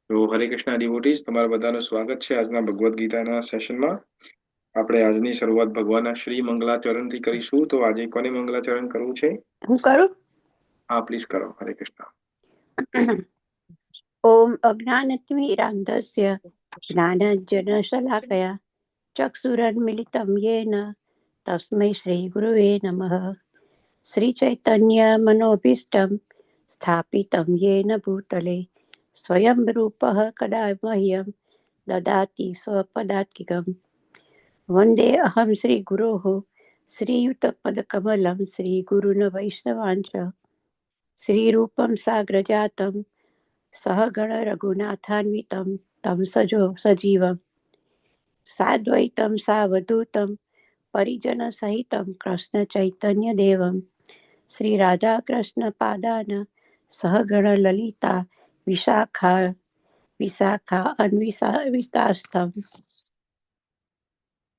તો હરે કૃષ્ણ ડિવોટીઝ, તમારા બધાનું સ્વાગત છે આજના ભગવદ્ ગીતાના સેશનમાં. આપણે આજની શરૂઆત ભગવાનના શ્રી મંગલાચરણથી કરીશું. તો આજે કોને મંગલાચરણ કરવું છે? હું કરું. હા, પ્લીઝ કરો. હરે કૃષ્ણ. ઓમ અજ્ઞાનતિમિરાન્ધસ્ય જ્ઞાનંજનશલાકયા ચક્ષુરન્મિલિतं येन તસ્मै શ્રી ગુરવે નમઃ. શ્રી ચૈતન્ય મનોભીષ્ટં સ્થાપિतं येन ભૂતલે સ્વયં રૂપઃ કદા મહ્યં દદાતિ સ્વપદાત્મિકં. વંદે અહં શ્રી ગુરોઃ શ્રીયુતપદકમलं શ્રીગુરૂन् વૈષ્ણવાંશ્ચ શ્રીરૂપં સાગ્રજાतं સહગણ રઘુનાથાન્વિतं तं સજીવં સાદ્વૈतं સાવધૂतं પરિજનસહિतं કૃષ્ણ ચૈતન્ય દેવં શ્રી રાધા કૃષ્ણ પાદાન સહગણ લલિતા વિશાખા અન્વિતાસ્તમ.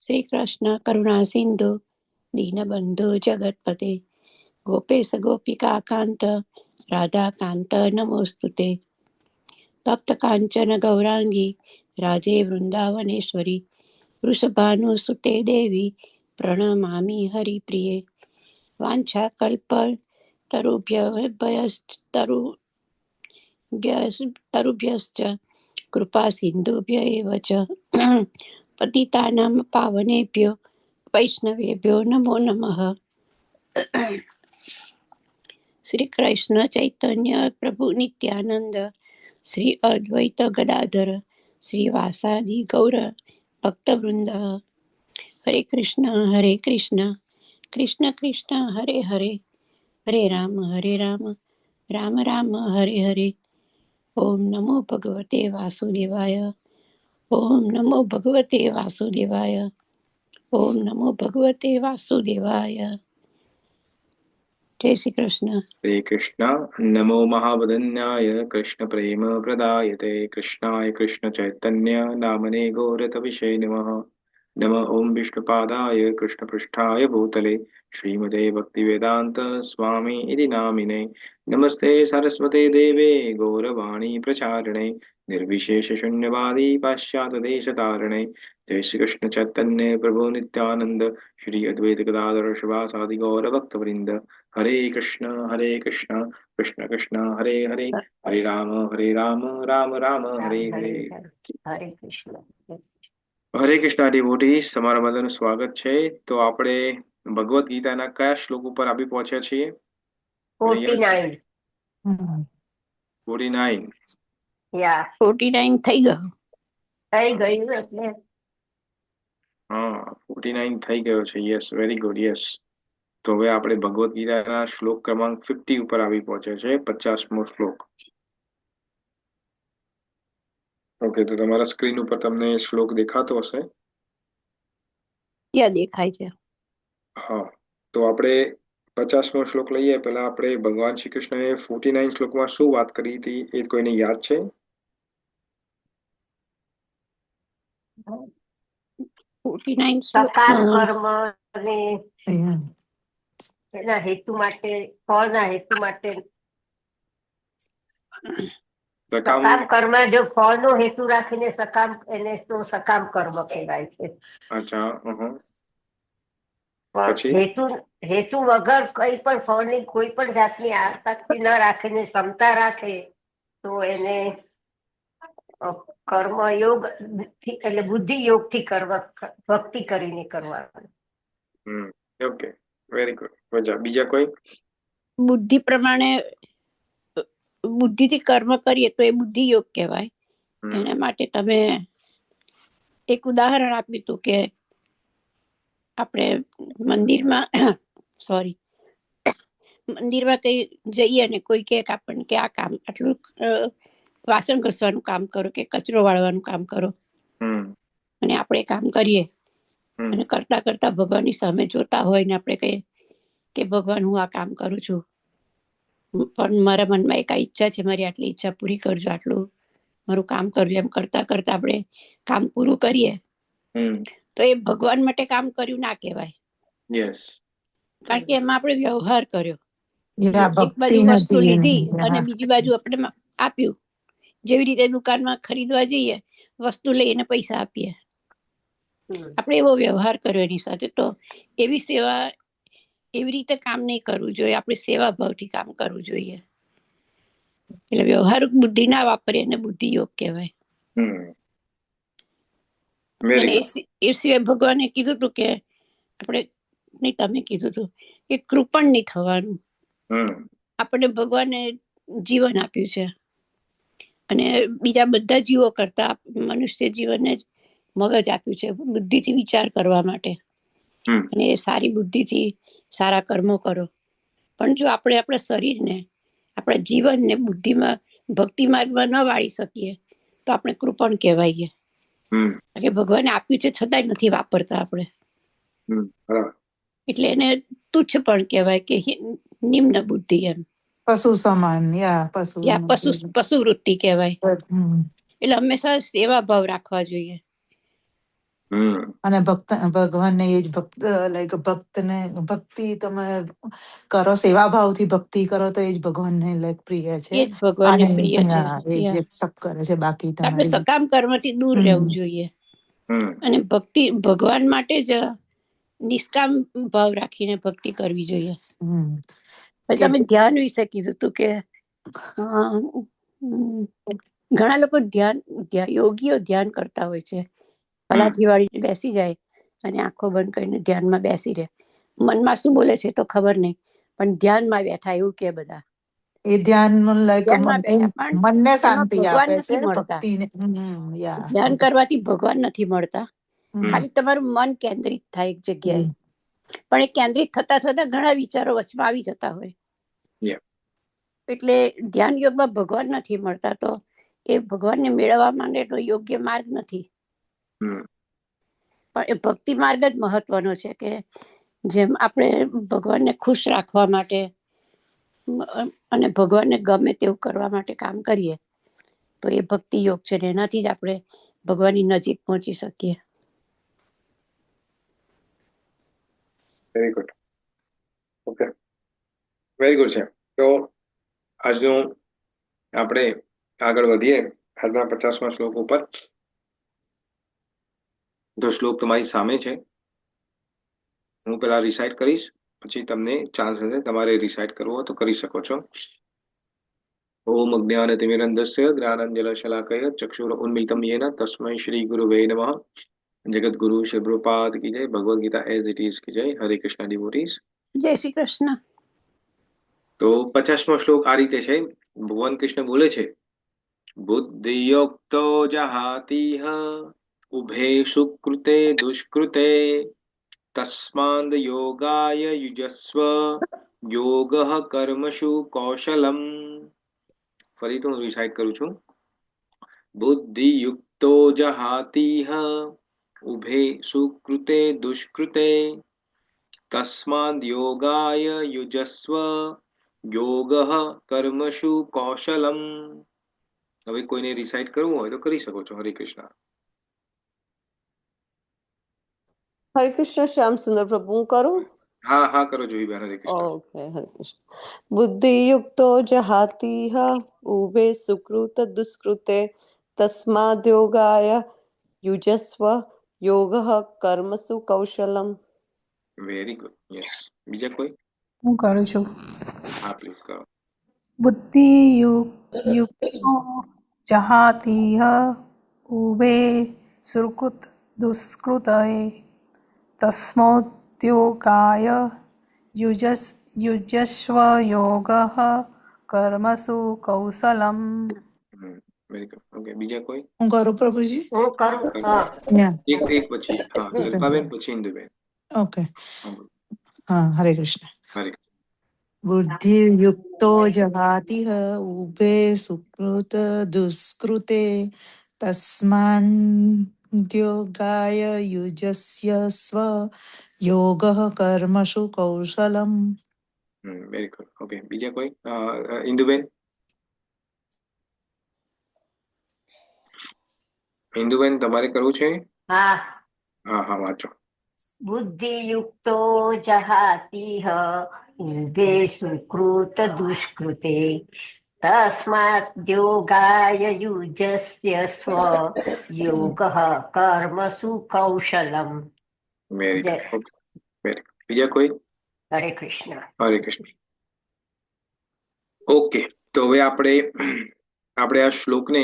શ્રી કૃષ્ણ કરુણા સિંધુ દીનબંધુ જગતપતે ગોપેશ ગોપિકા કાંત રાધા કાંત નમોસ્તુતે. તપ્ત કાંચન ગૌરાંગી રાધે વૃંદાવનેશ્વરી વૃષભાનુસુતે દેવી પ્રણમામિ હરિપ્રિયે. વાંછાકલ્પતરુભ્યશ્ચ કૃપા સિંધુભ્ય એવ ચ પતિતાનાં પાવનેભ્યો વૈષ્ણવેભ્યો નમો નમઃ. શ્રી કૃષ્ણ ચૈતન્ય પ્રભુ નિત્યાનંદ શ્રી અદ્વૈત ગદાધર શ્રીવાસાદિ ગૌર ભક્તવૃંદ. હરે કૃષ્ણ કૃષ્ણ કૃષ્ણ હરે હરે હરે રામ રામ રામ હરે હરે. ઓમ નમો ભગવતે વાસુદેવાય. ઓમ નમો ભગવતે વાસુદેવાય. ઓમ નમો ભગવતે વાસુદેવાય. જય શ્રી કૃષ્ણ. હરે કૃષ્ણ. નમો મહાવદન્યાય કૃષ્ણ પ્રેમ પ્રદાયતે કૃષ્ણાય કૃષ્ણ ચૈતન્ય નામને ગૌરત વિષય નમઃ. નમ ઓમ વિષ્ણુપાદાય કૃષ્ણપૃષ્ઠાય ભૂતલે શ્રીમતે ભક્તિવેદાંત સ્વામી ઇતિ નામિને નમસ્તે સરસ્વતે દેવે ગૌરવાણી પ્રચારણે निर्विशेष शून्यवादी पाश्चात्य देश तारणे. जय श्री कृष्ण चैतन्य प्रभु नित्यानंद श्री अद्वैत गदाधर शिवासादि गौर भक्त वृंद. हरे कृष्ण कृष्ण कृष्ण हरे हरे हरे राम राम राम हरे हरे. હરે કૃષ્ણ. હરે કૃષ્ણ ડિવોટીઝ, તમારા બધાનું સ્વાગત છે. તો આપણે ભગવદ્ ગીતાના કયા શ્લોક ઉપર આવી પહોંચ્યા છીએ? 49. 49. યા 49 થઈ ગયું. થઈ ગયું એટલે હા, 49 થઈ ગયો છે. Yes, very good. યસ. તો હવે આપણે ભગવદ્ ગીતાના શ્લોક ક્રમાંક 50 ઉપર આવી પહોંચ્યા છે. 50મો શ્લોક. ઓકે, તો તમારા સ્ક્રીન ઉપર તમને શ્લોક દેખાતો હશે. ક્યાં દેખાય છે? હા, તો આપણે 50મો શ્લોક લઈએ. પહેલા આપણે ભગવાન શ્રી કૃષ્ણએ 49 શ્લોકમાં શું વાત કરી હતી એ કોઈને યાદ છે? 49 સકામ શ્લોક કર્મ અને એના હેતુ માટે, ફળના હેતુ માટે સકામ કર્મ, જો ફળનો હેતુ રાખીને સકામ, એને તો સકામ કર્મ કહેવાય છે. અચ્છા. પણ પછી હેતુ વગર કઈ પણ ફળની કોઈ પણ જાતની આસક્તિ ન રાખીને ક્ષમતા રાખે તો એને કર્મયોગ એટલે બુદ્ધિ યોગથી કરવા, ભક્તિ કરીને કરવાનું. Okay, very good. બીજા કોઈ? બુદ્ધિ પ્રમાણે બુદ્ધિથી કર્મ કરીએ તો એ બુદ્ધિ યોગ કહેવાય. એના માટે તમે એક ઉદાહરણ આપ્યું હતું કે આપણે મંદિરમાં કઈ જઈએ અને કોઈ કે આપણને કે આ કામ આટલું વાસણ ઘસવાનું કામ કરો કે કચરો વાળવાનું કામ કરો, અને આપણે કામ કરીએ અને કરતા કરતા ભગવાનની સામે જોતા હોય ને આપણે કહીએ કે ભગવાન, હું આ કામ કરું છું, પણ મારા મનમાં એક ઈચ્છા છે, મારી આટલી ઈચ્છા પૂરી કરજો, આટલું મારું કામ કરજો. એમ કરતા કરતા આપણે કામ પૂરું કરીએ તો એ ભગવાન માટે કામ કર્યું ના કહેવાય. કારણ કે એમાં આપણે વ્યવહાર કર્યો. એક બાજુ વસ્તુ લીધી અને બીજી બાજુ આપણે આપ્યું, જેવી રીતે દુકાનમાં ખરીદવા જઈએ, વસ્તુ લઈને પૈસા આપીએ, આપણે એવો વ્યવહાર કર્યો એની સાથે. તો એવી સેવા, એવી રીતે કામ નહીં કરવું જોઈએ, આપણે સેવા ભાવથી કામ કરવું જોઈએ. એટલે વ્યવહારિક બુદ્ધિ ના વાપરીએ અને બુદ્ધિ યોગ કહેવાય. અને એ સિવાય ભગવાને કીધું હતું કે આપણે, નહીં તમે કીધું હતું કે કૃપણ નહીં થવાનું. આપણે ભગવાને જીવન આપ્યું છે અને બીજા બધા જીવો કરતા મનુષ્ય જીવનને જ મગજ આપ્યું છે બુદ્ધિથી વિચાર કરવા માટે. અને એ સારી બુદ્ધિથી સારા કર્મો કરો. પણ જો આપણે આપણા શરીરને, આપણા જીવનને બુદ્ધિમાં, ભક્તિ માર્ગમાં ન વાળી શકીએ તો આપણે કૃપણ કહેવાઈએ. કે ભગવાને આપ્યું છે છતાંય નથી વાપરતા આપણે, એટલે એને તુચ્છ પણ કહેવાય કે નિમ્ન બુદ્ધિ, એમ પશુ સમાન, પશુ વૃત્તિ કહેવાય. એટલે હંમેશા સેવા ભાવ રાખવા જોઈએ. અને ભગવાનને એ જ ભક્તને ભક્તિ તમે કરો, સેવા ભાવથી ભક્તિ કરો તો એ જ ભગવાનને પ્રિય છે. એ જ ભગવાનને પ્રિય છે. એ જ એક્સેપ્ટ કરે છે. બાકી આપણે સકામ કર્મથી દૂર રહેવું જોઈએ. અને ભક્તિ ભગવાન માટે જ નિષ્કામ ભાવ રાખીને ભક્તિ કરવી જોઈએ. તમે ધ્યાન વિશે કીધું હતું કે ઘણા લોકો યોગીઓ ધ્યાન કરતા હોય છે. પલાઠી વાળી બેસી જાય અને આંખો બંધ કરીને ધ્યાનમાં બેસી રહે. મનમાં શું બોલે છે તો ખબર નહીં, પણ ધ્યાનમાં બેઠા એવું કે બધા. એ ધ્યાન મનને શાંતિ આપે છે. ધ્યાન કરવાથી ભગવાન નથી મળતા, ખાલી તમારું મન કેન્દ્રિત થાય એક જગ્યાએ. પણ એ કેન્દ્રિત થતા થતા ઘણા વિચારો વચમાં આવી જતા હોય. એટલે ધ્યાન યોગમાં ભગવાન નથી મળતા, તો એ ભગવાનને મેળવવા માટેનો યોગ્ય માર્ગ નથી. પણ એ ભક્તિ માર્ગ જ મહત્વનો છે કે જેમ આપણે ભગવાનને ખુશ રાખવા માટે અને ભગવાનને ગમે તેવું કરવા માટે કામ કરીએ તો એ ભક્તિ યોગ છે. એનાથી જ આપણે ભગવાનની નજીક પહોંચી શકીએ. Very good. Okay, very good છે. તો આજનું આપણે આગળ વધીએ આજના 50મા શ્લોક ઉપર. તો શ્લોક તમારી સામે છે, હું પેલા રિસાઇટ કરીશ, પછી તમને ચાન્સ હશે, તમારે રિસાઇટ કરવો હોય તો કરી શકો છો. ઓમ અજ્ઞાનતિમિરન્ધસ્ય જ્ઞાનાંજનશલાકયા ચક્ષુરુન્મિલિतं येन तस्मै श्री गुरुवे नमः. જગત ગુરુ શ્રી પ્રભુપાદ કી જય. Bhagavad Gita as it is કી જય. હરે કૃષ્ણ ડિવોટીઝ. જય શ્રી કૃષ્ણ. તો 50મો શ્લોક આ રીતે છે. ભગવાન કૃષ્ણ બોલે છે, બુદ્ધિયુક્તો જહાતિહ ઉભે સુકૃતે દુષ્કૃતે તસ્માદ યોગાય યુજસ્વ યોગઃ કર્મસુ કૌશલમ. ફરીથી હું રિસાઇટ કરું છું. બુદ્ધિયુક્તો જહાતિહ ઉભે સુકૃતે દુષ્કૃતે તસ્માદ યોગાય યુજસ્વ યોગઃ કર્મસુ કૌશલમ. હવે કોઈને રિસાઇટ કરવું હોય તો કરી શકો છો. હરે કૃષ્ણ. હરે કૃષ્ણ. શ્યામ સુંદર પ્રભુ, હું કરું? હા હા, કરો જોઈ બેન. હરે કૃષ્ણ. ઓકે, હરે કૃષ્ણ. બુદ્ધિયુક્તો જહાતિહ ઉભે સુકૃત દુષ્કૃતે તસ્માદ યોગાય યુજસ્વ યોગઃ કર્મસુ કૌશલમ. Very good. યસ. બીજા કોઈ? હું કરું છું. હા, પ્લીઝ કરો. બુદ્ધિયુક્તો જહાતિહ ઉભે સુકૃત દુષ્કૃતે તસ્મોદ્યોગાય યુજસ્વ યોગઃ કર્મસુ કૌશલમ. Very good. ઓકે, બીજા કોઈ? હું કરું પ્રભુજી? હું કરું. એક પછી હા, લલિતાબેન પછી ઇન્દુબેન. ઓકે. હા, હરે કૃષ્ણ. હરે. બુદ્ધિયુક્તો જહાતિહ ઉભે સુકૃત દુષ્કૃતે તસ્માદ્યોગાય યુજસ્ય સ્વ યોગઃ કર્મસુ કૌશલમ. Very good. ઓકે, બીજા કોઈ? ઇન્દુબેન. ઇન્દુબેન, તમારે કરવું છે? હા. હા હા, વાંચો. બુદ્ધિયુક્તો જહાતિહ ઉભે સુકૃત દુષ્કૃતે તસ્માत् યોગાય યુજસ્ય સ્વ યોગઃ કર્મસુ કૌશલમ. વેરી જય ગુડ. Very good. બીજા કોઈ? હરે કૃષ્ણ. હરે કૃષ્ણ. ઓકે, તો હવે આપણે આ શ્લોકને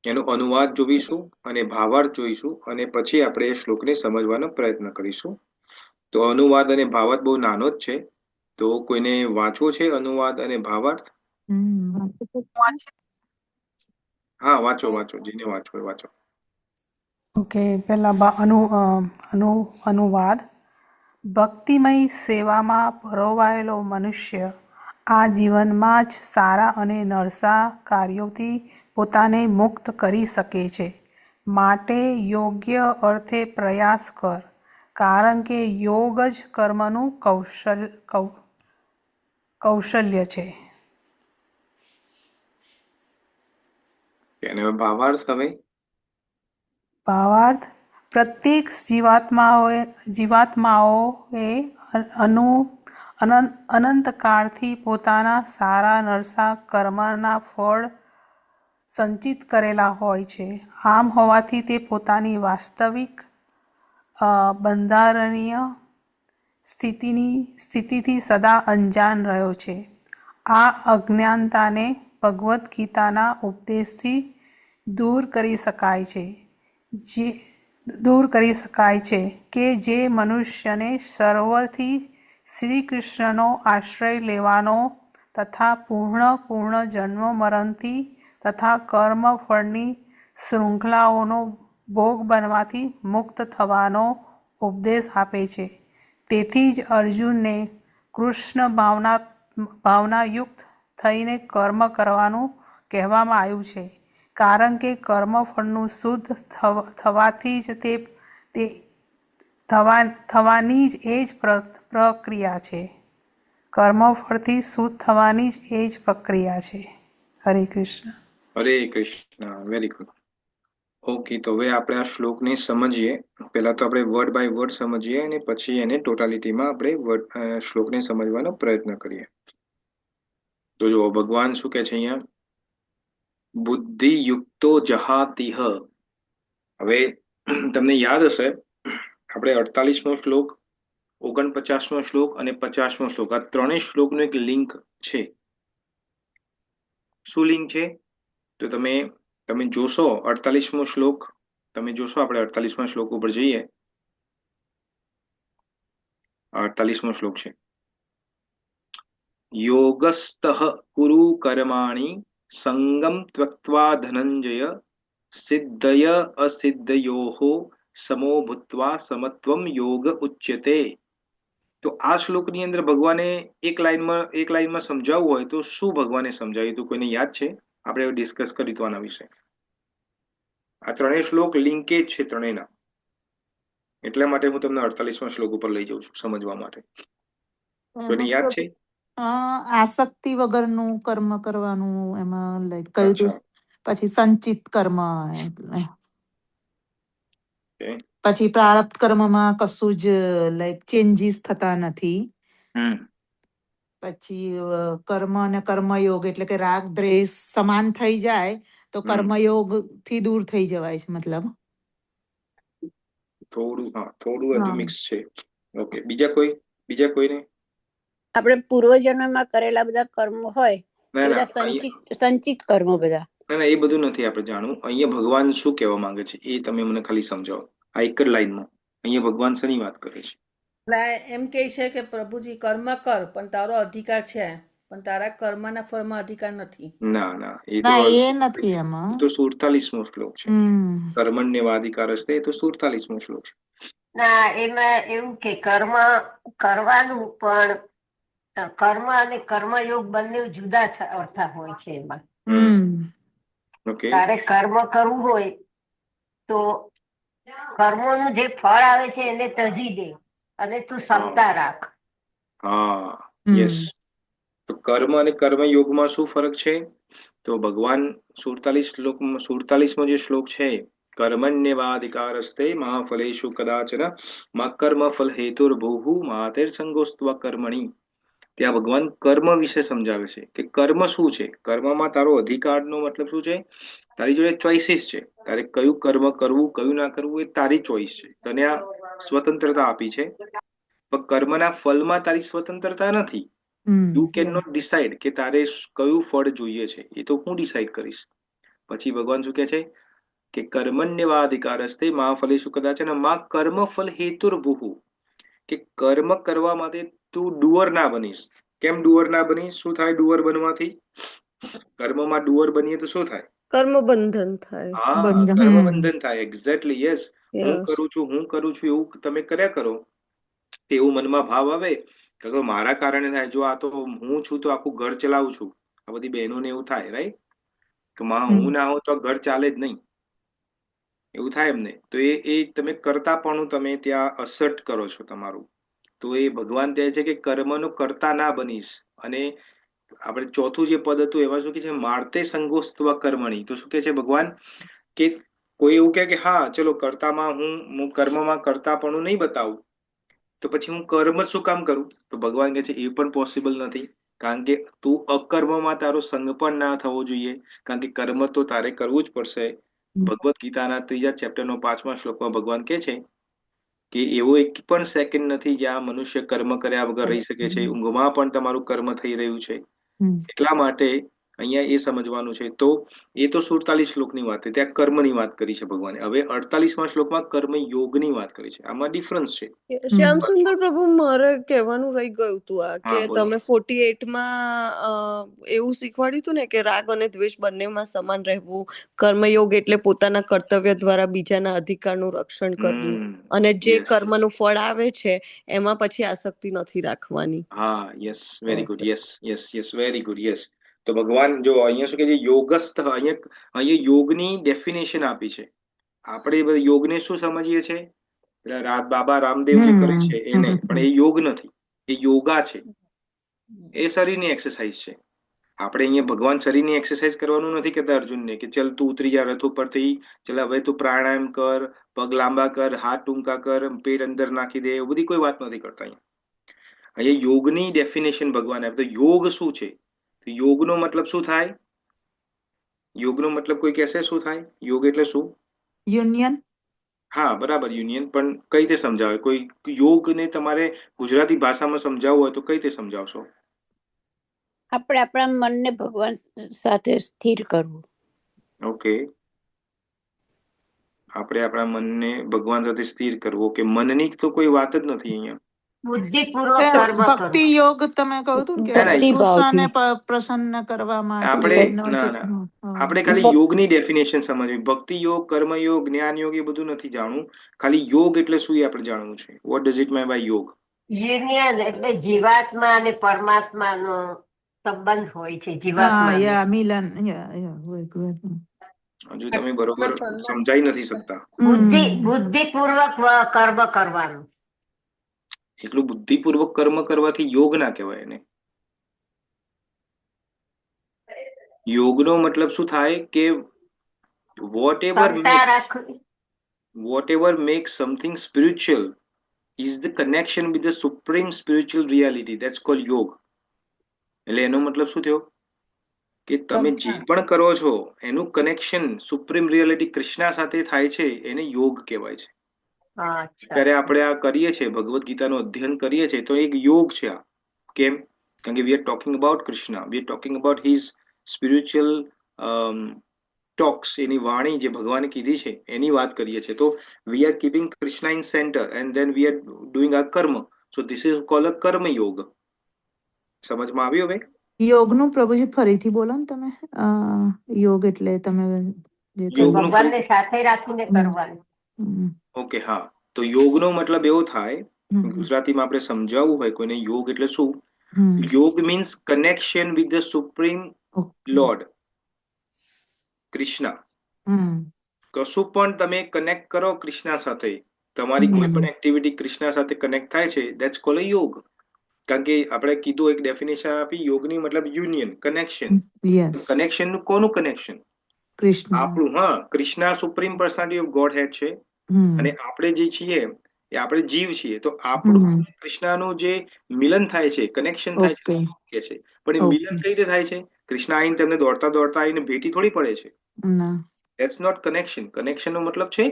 એનો અનુવાદ જોઈશું અને ભાવાર્થ જોઈશું અને પછી આપણે એ શ્લોકને સમજવાનો પ્રયત્ન કરીશું. તો અનુવાદ અને ભાવાર્થ બહુ નાનો જ છે, તો કોઈને વાંચવો છે અનુવાદ અને ભાવાર્થ? હા, વાંચો જેને વાંચવો હોય વાંચો. ઓકે, પહેલા અનુવાદ. ભક્તિમય સેવામાં પરોવાયેલો મનુષ્ય આ જીવનમાં જ સારા અને નરસા કાર્યોથી પોતાને મુક્ત કરી શકે છે. માટે યોગ્ય અર્થે પ્રયાસ કર, કારણ કે યોગ જ કર્મનું કૌશલ્ય છે. અને ભાવાર્થ હવે? ભાવાર્થ: પ્રત્યેક જીવાત્માઓએ અનંતકાળથી પોતાના સારા નરસા કર્મના ફળ સંચિત કરેલા હોય છે. આમ હોવાથી તે પોતાની વાસ્તવિક બંધારણીય સ્થિતિથી સદા અંજાન રહ્યો છે. આ અજ્ઞાનતાને ભગવદ્ ગીતાના ઉપદેશથી દૂર કરી શકાય છે કે જે મનુષ્યને સર્વથી શ્રી કૃષ્ણનો આશ્રય લેવાનો તથા પૂર્ણ જન્મ મરણથી તથા કર્મ ફળની શૃંખલાઓનો ભોગ બનવાથી મુક્ત થવાનો ઉપદેશ આપે છે. તેથી જ અર્જુનને કૃષ્ણ ભાવનાયુક્ત થઈને કર્મ કરવાનું કહેવામાં આવ્યું છે, કારણ કે કર્મફળનું શુદ્ધ થવાની જ એ જ પ્રક્રિયા છે. કર્મફળથી શુદ્ધ થવાની જ એ જ પ્રક્રિયા છે. હરે કૃષ્ણ. હરે કૃષ્ણ. Very good. ઓકે, તો હવે આપણે આ શ્લોકને સમજીએ. પહેલા તો આપણે વર્ડ બાય વર્ડ સમજીએ અને પછી એને ટોટાલિટીમાં આપણે શ્લોકને સમજવાનો પ્રયત્ન કરીએ. તો જો ભગવાન શું કહે છે અહીંયા? બુદ્ધિ યુક્તો જહાતિહ. હવે તમને યાદ હશે, આપણે 48મો શ્લોક, 49મો શ્લોક અને 50મો શ્લોક, આ ત્રણેય શ્લોકનું એક લિંક છે. શું લિંક છે? તો તમે જોશો 48મો શ્લોક, તમે જોશો, આપણે 48મા શ્લોક ઉપર જઈએ. 48મો શ્લોક છે, યોગસ્તઃ કુરુ કર્માણિ સંગમ ત્યક્ત્વા ધનંજય સિદ્ધય અસિદ્ધયોઃ સમો ભૂત્વા સમત્વમ યોગ ઉચ્યતે. તો આ શ્લોકની અંદર ભગવાને એક લાઈનમાં સમજાવવું હોય તો શું ભગવાને સમજાવ્યું? તો કોઈને યાદ છે? આપણે ડિસ્કસ કર્યું તો આના વિશે. આ ત્રણેય શ્લોક લિંકેજ છે ત્રણેયના, એટલા માટે હું તમને 48મા શ્લોક ઉપર લઈ જાઉં છું સમજવા માટે. કોઈને યાદ છે? આસક્તિ વગરનું કર્મ કરવાનું, એમાં લાઈક કયું હતું? પછી સંચિત કર્મ, પછી પ્રારબ્ધ કર્મમાં કશું જ લાઈક ચેન્જીસ થતા નથી. પછી કર્મ અને કર્મયોગ એટલે કે રાગ દ્વેષ સમાન થઈ જાય તો કર્મયોગ થી દૂર થઈ જવાય છે. મતલબ થોડું હજુ મિક્સ છે. ઓકે, બીજા કોઈને? આપણે પૂર્વજન્મમાં કરેલા બધા કર્મો હોય એ બધા સંચિત કર્મો બધા. ના, એ બધું નથી આપણે જાણવું. અહીંયા ભગવાન શું કહેવા માંગે છે એ તમે મને ખાલી સમજાવો. આ એક જ લાઈનમાં અહીંયા ભગવાન શેની વાત કરે છે? એમ કહે છે કે પ્રભુજી કર્મ કર, પણ તારો અધિકાર છે, પણ તારા કર્મના ફળમાં અધિકાર નથી. ના, એ નથી. એમાં તો 47મો શ્લોક છે. કર્મણ્યવાધિકાર હસ્તે, એ તો 47મો શ્લોક છે. ના, એમાં એવું કે કર્મ કરવાનું, પણ કર્મ અને કર્મયોગ બંને જુદા અર્થ હોય છે. એમાં તારે કર્મ કરવું હોય તો કર્મોનું જે ફળ આવે છે એને તજી દે અને તું ક્ષમતા રાખ. યસ. તો કર્મ અને કર્મયોગમાં શું ફરક છે? તો ભગવાન 47મો જે શ્લોક છે, કર્મણ્યવાધિકારસ્તે મા ફલેષુ કદાચન મા કર્મ ફલ હેતુર્ભુઃ માતેર સંગોસ્ત્વ કર્મણિ. ત્યાં ભગવાન કર્મ વિશે સમજાવે છે કે કર્મ શું છે. કર્મમાં તારો અધિકારનો મતલબ શું છે? તારી જોડે ચોઇસીસ છે. તારે કયું કર્મ કરવું કયું ના કરવું એ તારી ચોઈસ છે. તને આ સ્વતંત્રતા આપી છે. પણ કર્મના ફળમાં તારી સ્વતંત્રતા નથી. યુ કેન નોટ ડિસાઇડ કે તારે કયું ફળ જોઈએ છે. એ તો હું ડિસાઇડ કરીશ. પછી ભગવાન શું કે છે કે કર્મણ્યવાધિકારસ્તે મા ફલેષુ કદાચન મા કર્મ ફલ હેતુર્ભુઃ, કે કર્મ કરવા માટે તું ડુઅર ના બનીશ. કેમ ડુઅર ના બનીશ? શું થાય ડુઅર બનવાથી? કર્મમાં ડુઅર બનીએ તો શું થાય? કર્મ બંધન થાય. હા, કર્મ બંધન થાય. Exactly, yes. હું કરું છું એવું તમે કર્યા કરો, તેવું મનમાં ભાવ આવે કે મારા કારણે થાય. જો આ તો હું છું તો આખું ઘર ચલાવું છું. આ બધી બહેનોને એવું થાય, રાઈટ? કે માં હું ના હોઉં તો ઘર ચાલે જ નહીં, એવું થાય એમને. તો એ તમે કરતાપણું તમે ત્યાં અસર્ટ કરો છો તમારું. તો એ ભગવાન કહે છે કે કર્મનો કરતા ના બનીશ. અને આપણે ચોથું જે પદ હતું એમાં શું કે છે? માર્તે સંગોસ્ત્વ કર્મણી. તો શું કે છે ભગવાન કે કોઈ એવું કહે કે હા ચલો કર્તામાં હું કર્મમાં કરતાપણું નહીં બતાવું, તો પછી હું કર્મ શું કામ કરું? તો ભગવાન કહે છે એ પણ પોસિબલ નથી. કારણ કે તું અકર્મમાં તારો સંગ પણ ના થવો જોઈએ. કારણ કે કર્મ તો તારે કરવું જ પડશે. ભગવદ્ ગીતાના 3 ચેપ્ટરનો 5મા શ્લોકમાં ભગવાન કહે છે કે એવો એક પણ સેકન્ડ નથી જ્યાં મનુષ્ય કર્મ કર્યા વગર રહી શકે છે. ઊંઘમાં પણ તમારું કર્મ થઈ રહ્યું છે. એટલા માટે અહીંયા એ સમજવાનું છે. તો એ તો 47 શ્લોકની વાત, ત્યાં કર્મની વાત કરી છે ભગવાને. હવે 48મા શ્લોકમાં કર્મ યોગની વાત કરી છે. આમાં ડિફરન્સ છે. શ્યામ સુંદર પ્રભુ, મારે કહેવાનું રહી ગયું હતું આ કે હા, બોલો. તમે 48માં એવું શીખવાડ્યું હતું ને કે રાગ અને દ્વેષ બંનેમાં સમાન રહેવું, કર્મયોગ એટલે પોતાના કર્તવ્ય દ્વારા બીજાના અધિકારનું રક્ષણ કરવું, અને જે યસ. કર્મનું ફળ આવે છે એમાં પછી આસક્તિ નથી રાખવાની. હા, yes, very good. Yes, yes, yes, very good. Yes. તો ભગવાન જો અહીંયા શું કે છે? યોગસ્થ. અહીંયા યોગની ડેફિનેશન આપી છે. આપણે યોગને શું સમજીએ છીએ? બાબા રામદેવ જે કરે છે એને, પણ એ યોગ નથી, એ યોગા છે. એ શરીરની એક્સરસાઇઝ છે. આપણે અહીંયા ભગવાન શરીરની એક્સરસાઇઝ કરવાનું નથી કહેતા અર્જુનને કે ચલ તું ઉતરી જા રથ ઉપરથી, ચલ હવે તું પ્રાણાયામ કર, પગ લાંબા કર, હાથ ટૂંકા કર, પેટ અંદર નાખી દે, એવું બધી કોઈ વાત નથી કરતા અહીંયા. અહીંયા યોગની ડેફિનેશન ભગવાન આપે. તો યોગ શું છે? તો યોગનો મતલબ શું થાય? યોગનો મતલબ કોઈ કહેશે શું થાય? યોગ એટલે શું? યુનિયન. હા, બરાબર, યુનિયન. પણ કઈ રીતે સમજાવે? કોઈ યોગને તમારે ગુજરાતી ભાષામાં સમજાવવું હોય તો કઈ રીતે સમજાવશો? આપણે આપણા મનને ભગવાન સાથે સ્થિર કરવું. ઓકે, આપણે આપણા મનને ભગવાન સાથે સ્થિર કરવું. કે મનની તો કોઈ વાત જ નથી અહીંયા. બુદ્ધિપૂર્વક કર્મ ભક્તિ કરવું. યોગ તમે કહ્યું હતું ને કે કૃષ્ણને પ્રસન્ન કરવા માટે આપણે ખાલી યોગની ડેફિનેશન સમજવી. ભક્તિ યોગ, કર્મયોગ, જ્ઞાન યોગ એ બધું નથી જાણવું. ખાલી યોગ એટલે શું એ આપણે જાણવું છે. What does it mean by yoga? Union એટલે જીવાત્મા અને પરમાત્માનો સંબંધ હોય છે. જીવાત્મા મિલન. હજુ તમે બરોબર સમજાઈ નથી શકતા. બુદ્ધિપૂર્વક કર્મ કરવાનું. એટલું બુદ્ધિપૂર્વક કર્મ કરવાથી યોગ ના કહેવાય એને. યોગનો મતલબ શું થાય કે whatever makes something spiritual is the connection with the supreme spiritual reality. That's called yog. એટલે એનો મતલબ શું થયો? કે તમે જે પણ કરો છો એનું કનેક્શન સુપ્રીમ રિયાલિટી કૃષ્ણ સાથે થાય છે, એને યોગ કહેવાય છે. ત્યારે આપણે આ કરીએ છીએ, ભગવદ્ ગીતાનું અધ્યયન કરીએ છીએ, તો એક યોગ છે આ. કેમ? કારણ કે we are talking about Krishna, we are talking about his spiritual talks. એની વાણી જે ભગવાને કીધી છે એની વાત કરીએ છીએ. તો we are keeping Krishna in centre and then we are doing આ કર્મ. સો ધીસ ઇઝ કોલ્ડ અ કર્મ યોગ. સમજમાં આવ્યું હવે? યોગનું પ્રભુજી ફરીથી બોલો ને તમે. યોગ એટલે તમે ભગવાનને સાથે રાખીને કરવાનું. ઓકે, હા. તો યોગનો મતલબ એવો થાય, ગુજરાતીમાં આપણે સમજાવવું હોય કોઈને યોગ એટલે શું? યોગ means connection with the supreme lord Krishna. કશું પણ તમે કનેક્ટ કરો કૃષ્ણ સાથે, તમારી કોઈ પણ એક્ટિવિટી કૃષ્ણ સાથે કનેક્ટ થાય છે, ધેટ્સ કોલ્ડ અ યોગ. કારણ કે આપણે કીધું, એક ડેફિનેશન આપી, યોગની મતલબ યુનિયન, કનેક્શન. કનેક્શન નું કોનું કનેક્શન? આપણું. હા, Krishna supreme personality of godhead છે, અને આપણે જે છીએ એ આપણે જીવ છીએ. તો આપણું હમ કૃષ્ણનું જે મિલન થાય છે, કનેક્શન થાય છે, ઓકે યોગ કે છે. પણ એ મિલન ઓકે કઈ રીતે થાય છે? કૃષ્ણ આવીને તેમને દોડતા દોડતા આવીને ભેટી થોડી પડે છે. ના ધેટ્સ નોટ કનેક્શન. કનેક્શન નો મતલબ છે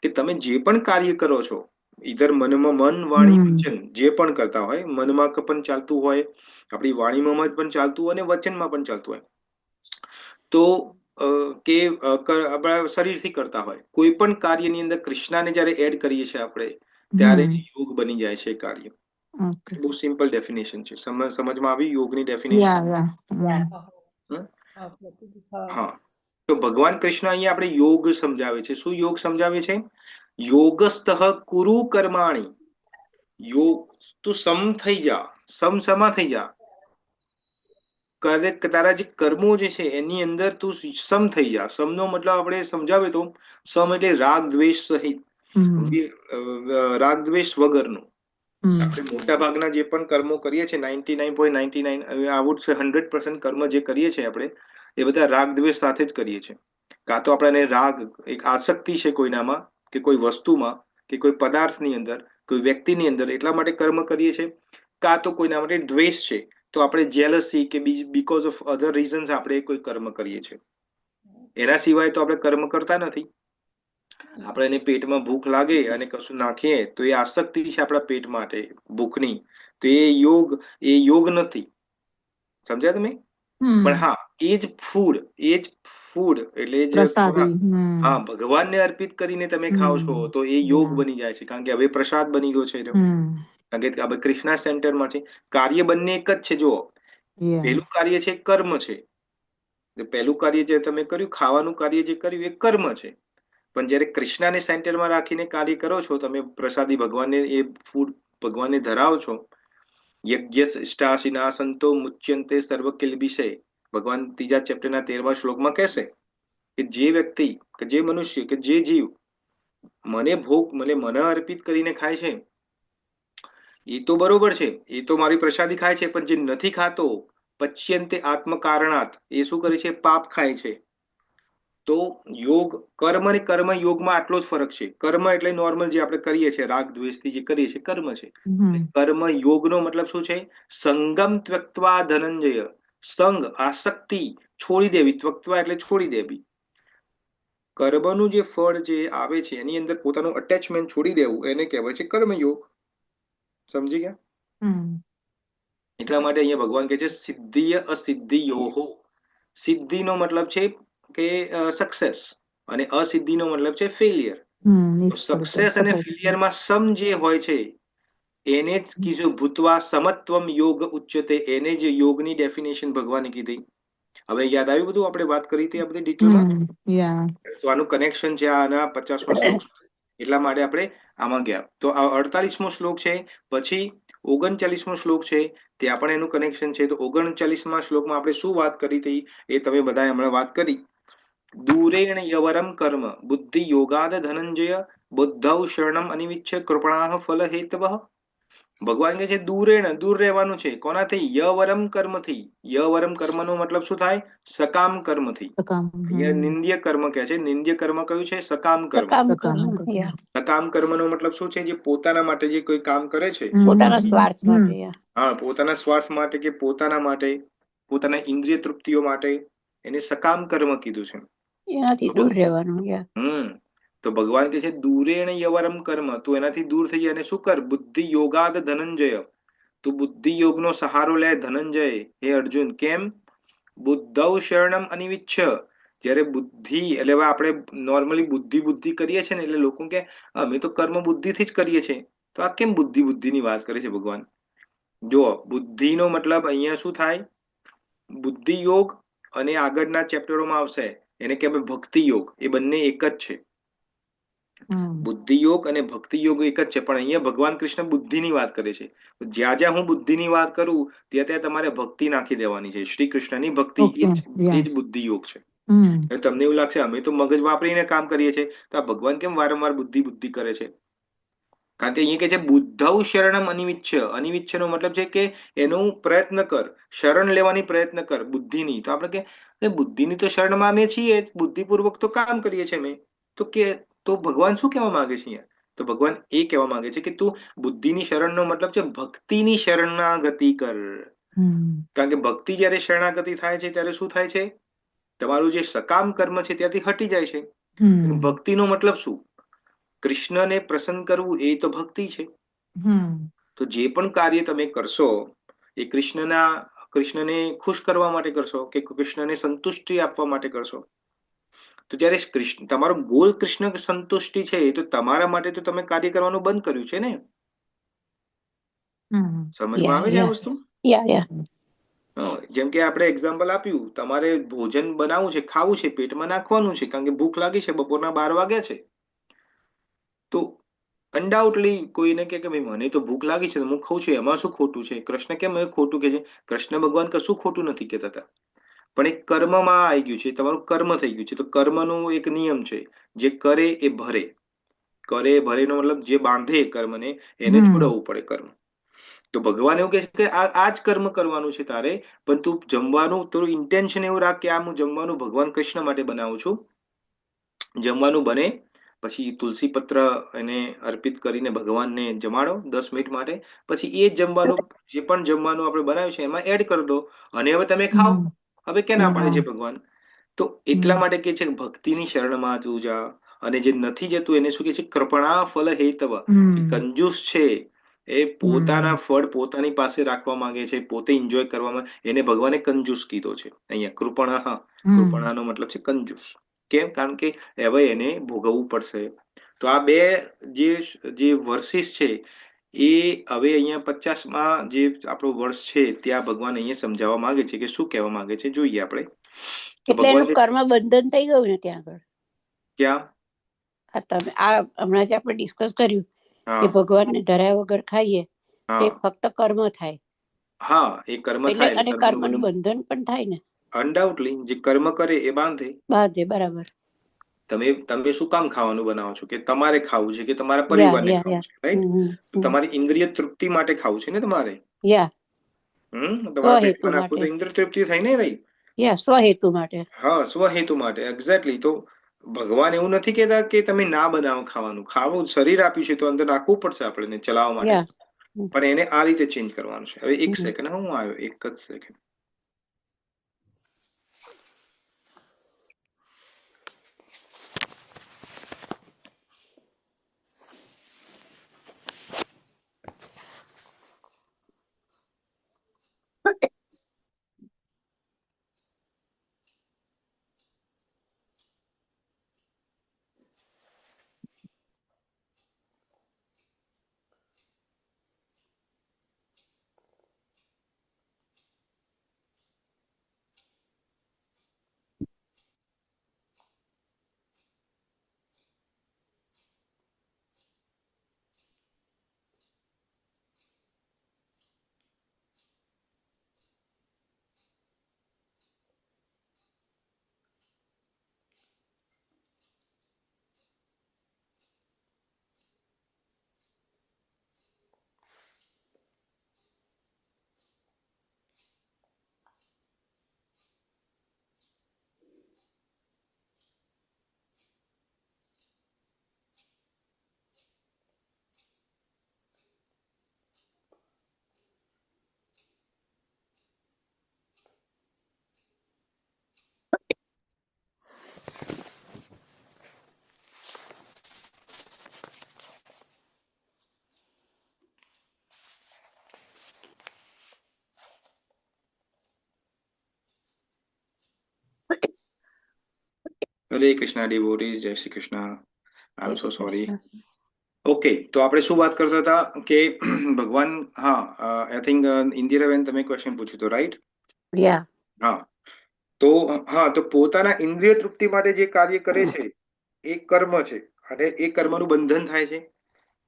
કે તમે જે પણ કાર્ય કરો છો, ઈધર મનમાં, મન, વાણી, હમ વચન, જે પણ કરતા હોય, મનમાં પણ ચાલતું હોય, આપણી વાણીમાં પણ ચાલતું હોય અને વચનમાં પણ ચાલતું હોય, તો કે આપણા શરીરથી કરતા હોય કોઈ પણ કાર્યની અંદર કૃષ્ણને જ્યારે એડ કરીએ છીએ આપણે, ત્યારે હમ યોગ બની જાય છે કાર્ય. ઓકે બહુ સિમ્પલ ડેફિનેશન છે. સમજમાં આવી યોગની ડેફિનેશન? યા હા, પ્રભુજી, હા. હા. તો ભગવાન કૃષ્ણ અહીંયા આપણે યોગ સમજાવે છે. શું યોગ સમજાવે છે? યોગસ્તઃ કુરુ કર્માણી. યોગ, તું સમ થઈ જા, સમસમા થઈ જા. તારા જે કર્મો જે છે એની અંદર તું સમ થઈ જા. સમનો મતલબ આપણે સમજાવે તો સમ એટલે રાગ દ્વેષ સહિત, રાગ દ્વેષ વગરનું. આપણે મોટા ભાગના જે પણ કર્મો કરીએ છીએ, 99.99 આવું છે, 100% કર્મ જે કરીએ છીએ આપણે, એ બધા રાગ દ્વેષ સાથે જ કરીએ છીએ. કાં તો આપણને રાગ, એક આસક્તિ છે કોઈનામાં, કે કોઈ વસ્તુમાં, કે કોઈ પદાર્થની અંદર, કોઈ વ્યક્તિની અંદર, એટલા માટે કર્મ કરીએ છીએ. કાં તો કોઈના માટે દ્વેષ છે, તો આપણે જેલસી કે બીકોઝ ઓફ અધર રીઝન્સ આપણે કોઈ કર્મ કરીએ છીએ. એના સિવાય તો આપણે કર્મ કરતા નથી. આપણે એને પેટમાં ભૂખ લાગે અને કશું નાખીએ તો એ આસક્તિ છે આપણા પેટ માટે ભૂખની, તો એ યોગ નથી. સમજ્યા તમે? પણ હા, એ જ ફૂડ એટલે જે ખોરાક, પ્રસાદી હા, ભગવાનને અર્પિત કરીને તમે ખાઓ છો તો એ યોગ બની જાય છે. કારણ કે હવે પ્રસાદ બની ગયો છે. કારણ કે હવે કૃષ્ણા સેન્ટરમાં છે. કાર્ય બંને એક જ છે. જો પહેલું કાર્ય છે કર્મ છે. પહેલું કાર્ય જે તમે કર્યું, ખાવાનું કાર્ય જે કર્યું, એ કર્મ છે. પણ જ્યારે કૃષ્ણને સેન્ટરમાં રાખીને કાર્ય કરો છો તમે, પ્રસાદી ભગવાનને, એ ફૂડ ભગવાનને ધરાવો છો. યજ્ઞ સંતો મુચ્યંતે સર્વ કિલ્બિષે. ભગવાન ત્રીજા ચેપ્ટરના 13મા શ્લોકમાં કહેશે કે જે વ્યક્તિ, કે જે મનુષ્ય, કે જે જીવ મને અર્પિત કરીને ખાય છે, એ તો બરોબર છે, એ તો મારી પ્રસાદી ખાય છે. પણ જે નથી ખાતો, પચ્યંતે આત્મકારણાત, એ શું કરે છે? પાપ ખાય છે. તો યોગ, કર્મ અને કર્મ યોગમાં આટલો જ ફરક છે. કર્મ એટલે નોર્મલ જે આપણે કરીએ છીએ, રાગ દ્વેષથી જે કરીએ છીએ, કર્મ છે. કર્મ યોગનો મતલબ શું છે? સંગમ ત્યક્ત્વા ધનંજય. સંગ, આસક્તિ છોડી દેવી. ત્યક્ત્વા એટલે છોડી દેવી. કર્મનું જે ફળ જે આવે છે એની અંદર પોતાનું અટેચમેન્ટ છોડી દેવું, એને કહેવાય છે કર્મયોગ. સમજી ગયા? એટલા માટે અહીંયા ભગવાન કહે છે સિદ્ધિય અસિદ્ધિયોહો. સિદ્ધિનો મતલબ છે કે સક્સેસ, અને અસિદ્ધિનો મતલબ છે ફેલિયર. સક્સેસ અને ફેલિયરમાં સમ જે હોય છે એને જ કીધું ભૂતવા સમત્વમ યોગ ઉચ્ચતે. એને જ યોગની ડેફિનેશન ભગવાને કીધી. હવે યાદ આવ્યું બધું? આપણે વાત કરી હતી આ બધી ડિટેલમાં. તો આનું કનેક્શન છે આના 50મા શ્લોક. એટલા માટે આપણે આમાં ગયા. તો આ 48મો શ્લોક છે, પછી 39મો શ્લોક છે, ત્યાં પણ એનું કનેક્શન છે. તો 39મા શ્લોકમાં આપણે શું વાત કરી હતી એ તમે બધાએ હમણાં વાત કરી. દૂરેણ યવરમ કર્મ બુદ્ધિ યોગાદ ધનંજય બુદ્ધૌ શરણમ અનિવિચ્છ કૃપણાઃ ફલ હેતવઃ. ભગવાન કહે છે દૂરેણ, દૂર રહેવાનું છે. કોનાથી? યવરમ કર્મથી. યવરમ કર્મનો મતલબ શું થાય? સકામ કર્મથી. અહીંયા નિંદ્ય કર્મ કહે છે. નિંદ્ય કર્મ કયું છે? સકામ કર્મ. સકામ કર્મનો મતલબ શું છે? જે પોતાના માટે જે કોઈ કામ કરે છે, પોતાના સ્વાર્થ માટે. હા, પોતાના સ્વાર્થ માટે, કે પોતાના માટે, પોતાના ઇન્દ્રિય તૃપ્તિઓ માટે, એને સકામ કર્મ કીધું છે. એનાથી દૂર રહેવાનું. તો ભગવાન કહે છે દૂરેણ યવરમ કર્મ, તું એનાથી દૂર થઈ જાય. અને શું કર? બુદ્ધિ યોગાદ ધનંજય. તું બુદ્ધિ યોગનો સહારો લે ધનંજય, હે અર્જુન. કેમ? બુદ્ધૌ શરણમ અનિવિચ્છ. જ્યારે બુદ્ધિ, એટલે હવે આપણે નોર્મલી બુદ્ધિ કરીએ છીએ ને, એટલે લોકો કે અમે તો કર્મ બુદ્ધિથી જ કરીએ છીએ. તો આ કેમ બુદ્ધિની વાત કરે છે ભગવાન? જો બુદ્ધિનો મતલબ અહીંયા શું થાય? બુદ્ધિ યોગ, અને આગળના ચેપ્ટરોમાં આવશે એને કહેવાય ભક્તિ યોગ. એ બંને એક જ છે. બુદ્ધિ યોગ અને ભક્તિ યોગ એક જ છે. પણ અહીંયા ભગવાન કૃષ્ણ બુદ્ધિની વાત કરે છે. જ્યાં જ્યાં હું બુદ્ધિની વાત કરું ત્યાં ત્યાં તમારે ભક્તિ નાખી દેવાની છે. શ્રી કૃષ્ણની ભક્તિ, એ જ બુદ્ધિ યોગ છે. તમને એવું લાગશે અમે તો મગજ વાપરીને કામ કરીએ છીએ, તો આ ભગવાન કેમ વારંવાર બુદ્ધિ કરે છે? કારણ કે અહીંયા કે છે બુદ્ધૌ શરણમ અનિવિચ્છ. અનિવિચ્છનો મતલબ છે કે એનું પ્રયત્ન કર, શરણ લેવાની પ્રયત્ન કર બુદ્ધિની. તો આપણે કે બુદ્ધિની તો શરણમાં અમે છીએ, બુદ્ધિપૂર્વક તો કામ કરીએ છીએ અમે. તો ભગવાન શું કહેવા માંગે છે અહીંયા? તો ભગવાન એ કહેવા માંગે છે કે તું બુદ્ધિની શરણનો મતલબ છે ભક્તિની શરણાગતિ કર. કારણ કે ભક્તિ જયારે શરણાગતિ થાય છે ત્યારે શું થાય છે? તમારું જે સકામ કર્મ છે ત્યાંથી હટી જાય છે. ભક્તિનો મતલબ શું? કૃષ્ણને પ્રસન્ન કરવું એ તો ભક્તિ છે. તો જે પણ કાર્ય તમે કરશો એ કૃષ્ણને ખુશ કરવા માટે કરશો કે કૃષ્ણને સંતુષ્ટિ આપવા માટે કરશો. તો જ્યારે તમારો ગોલ કૃષ્ણ સંતુષ્ટિ છે તો તમારા માટે તો તમે કાર્ય કરવાનું બંધ કર્યું છે ને. સમજમાં આવે છે આ વસ્તુ? જેમ કે આપણે એક્ઝામ્પલ આપ્યું, તમારે ભોજન બનાવવું છે, ખાવું છે, પેટમાં નાખવાનું છે કારણ કે ભૂખ લાગી છે, બપોરના 12 વાગ્યા છે. તો અનડાઉટલી કોઈને કે ભાઈ મને તો ભૂખ લાગી છે હું ખાઉં છું, એમાં શું ખોટું છે? કૃષ્ણ કેમ ખોટું કે છે? કૃષ્ણ ભગવાન કશું ખોટું નથી કહેતા હતા, પણ એક કર્મમાં આવી ગયું છે, તમારું કર્મ થઈ ગયું છે. તો કર્મનો એક નિયમ છે, જે કરે એ ભરે. કરે ભરેનો મતલબ જે બાંધે કર્મને એને છોડવવું પડે કર્મ. તો ભગવાન એવું કહે છે કે આ જ કર્મ કરવાનું છે તારે, પણ તું જમવાનું તારું ઇન્ટેન્શન એવું રાખ કે આ હું જમવાનું ભગવાન કૃષ્ણ માટે બનાવું છું. જમવાનું બને પછી તુલસી પત્ર એને અર્પિત કરીને ભગવાનને જમાડો 10 મિનિટ માટે. પછી એ જમવાનું જે પણ જમવાનું આપણે બનાવ્યું છે એમાં એડ કરી દો અને હવે તમે ખાઓ. હવે ક્યાં ના પાડે છે ભગવાન? તો એટલા માટે કે છે કે ભક્તિની શરણમાં તું જા. અને જે નથી જતું એને શું કે છે? કૃપણા ફલ હેતવ. કંજૂસ છે એ પોતાના ફળ પોતાની પાસે રાખવા માંગે છે, પોતે એન્જોય કરવામાં, એને ભગવાને કંજૂસ કીધો છે અહીંયા. કૃપણાનો મતલબ છે કંજૂસ. કેમ? કારણ કે હવે એને ભોગવવું પડશે. તો આ બે જે વર્સિસ છે એ હવે અહીંયા 50માં જે આપણો વર્ષ છે ત્યાં ભગવાન અહીંયા સમજાવવા માંગે છે કે શું કહેવા માંગે છે જોઈએ આપણે. એટલે એનું કર્મ બંધન થઈ ગયું ને ત્યાં આગળ. ક્યાં? તમે આ હમણાં જે આપણે ડિસ્કસ કર્યું કે ભગવાનને ધરાયા વગર ખાઈએ તે ફક્ત કર્મ થાય. હા, એ કર્મ થાય અને કર્મનું બંધન પણ થાય ને. અનડાઉટલી જે કર્મ કરે એ બાંધે. બરાબર. તમે શું કામ ખાવાનું બનાવો છો? કે તમારે ખાવું છે કે તમારા પરિવારને ખાવું છે, રાઈટ? તો તમારી ઇન્દ્રિય તૃપ્તિ માટે ખાવું છે ને તમારે. તમારા પેટમાં નાખવું તો ઇન્દ્રિય તૃપ્તિ થઈ ને, રાઈટ? સ્વહેતુ માટે. હા, સ્વહેતુ માટે, એક્ઝેક્ટલી. તો ભગવાન એવું નથી કહેતા કે તમે ના બનાવો ખાવાનું. ખાવું શરીર આપ્યું છે તો અંદર નાખવું પડશે આપણને ચલાવવા માટે, પણ એને આ રીતે ચેન્જ કરવાનું છે. હવે એક સેકન્ડ, હું આવ્યો, એક જ સેકન્ડ. હરે કૃષ્ણ ડિવોટીઝ, જય શ્રી કૃષ્ણ. આઈ એમ સો સોરી. ઓકે, તો આપણે શું વાત કરતા હતા કે ભગવાન, આઈ થિંક ઇન્દિરાબેન તમે ક્વેશ્ચન પૂછ્યું તો, રાઈટ? તો પોતાના ઇન્દ્રિય તૃપ્તિ માટે જે કાર્ય કરે છે એ કર્મ છે, અને એ કર્મનું બંધન થાય છે.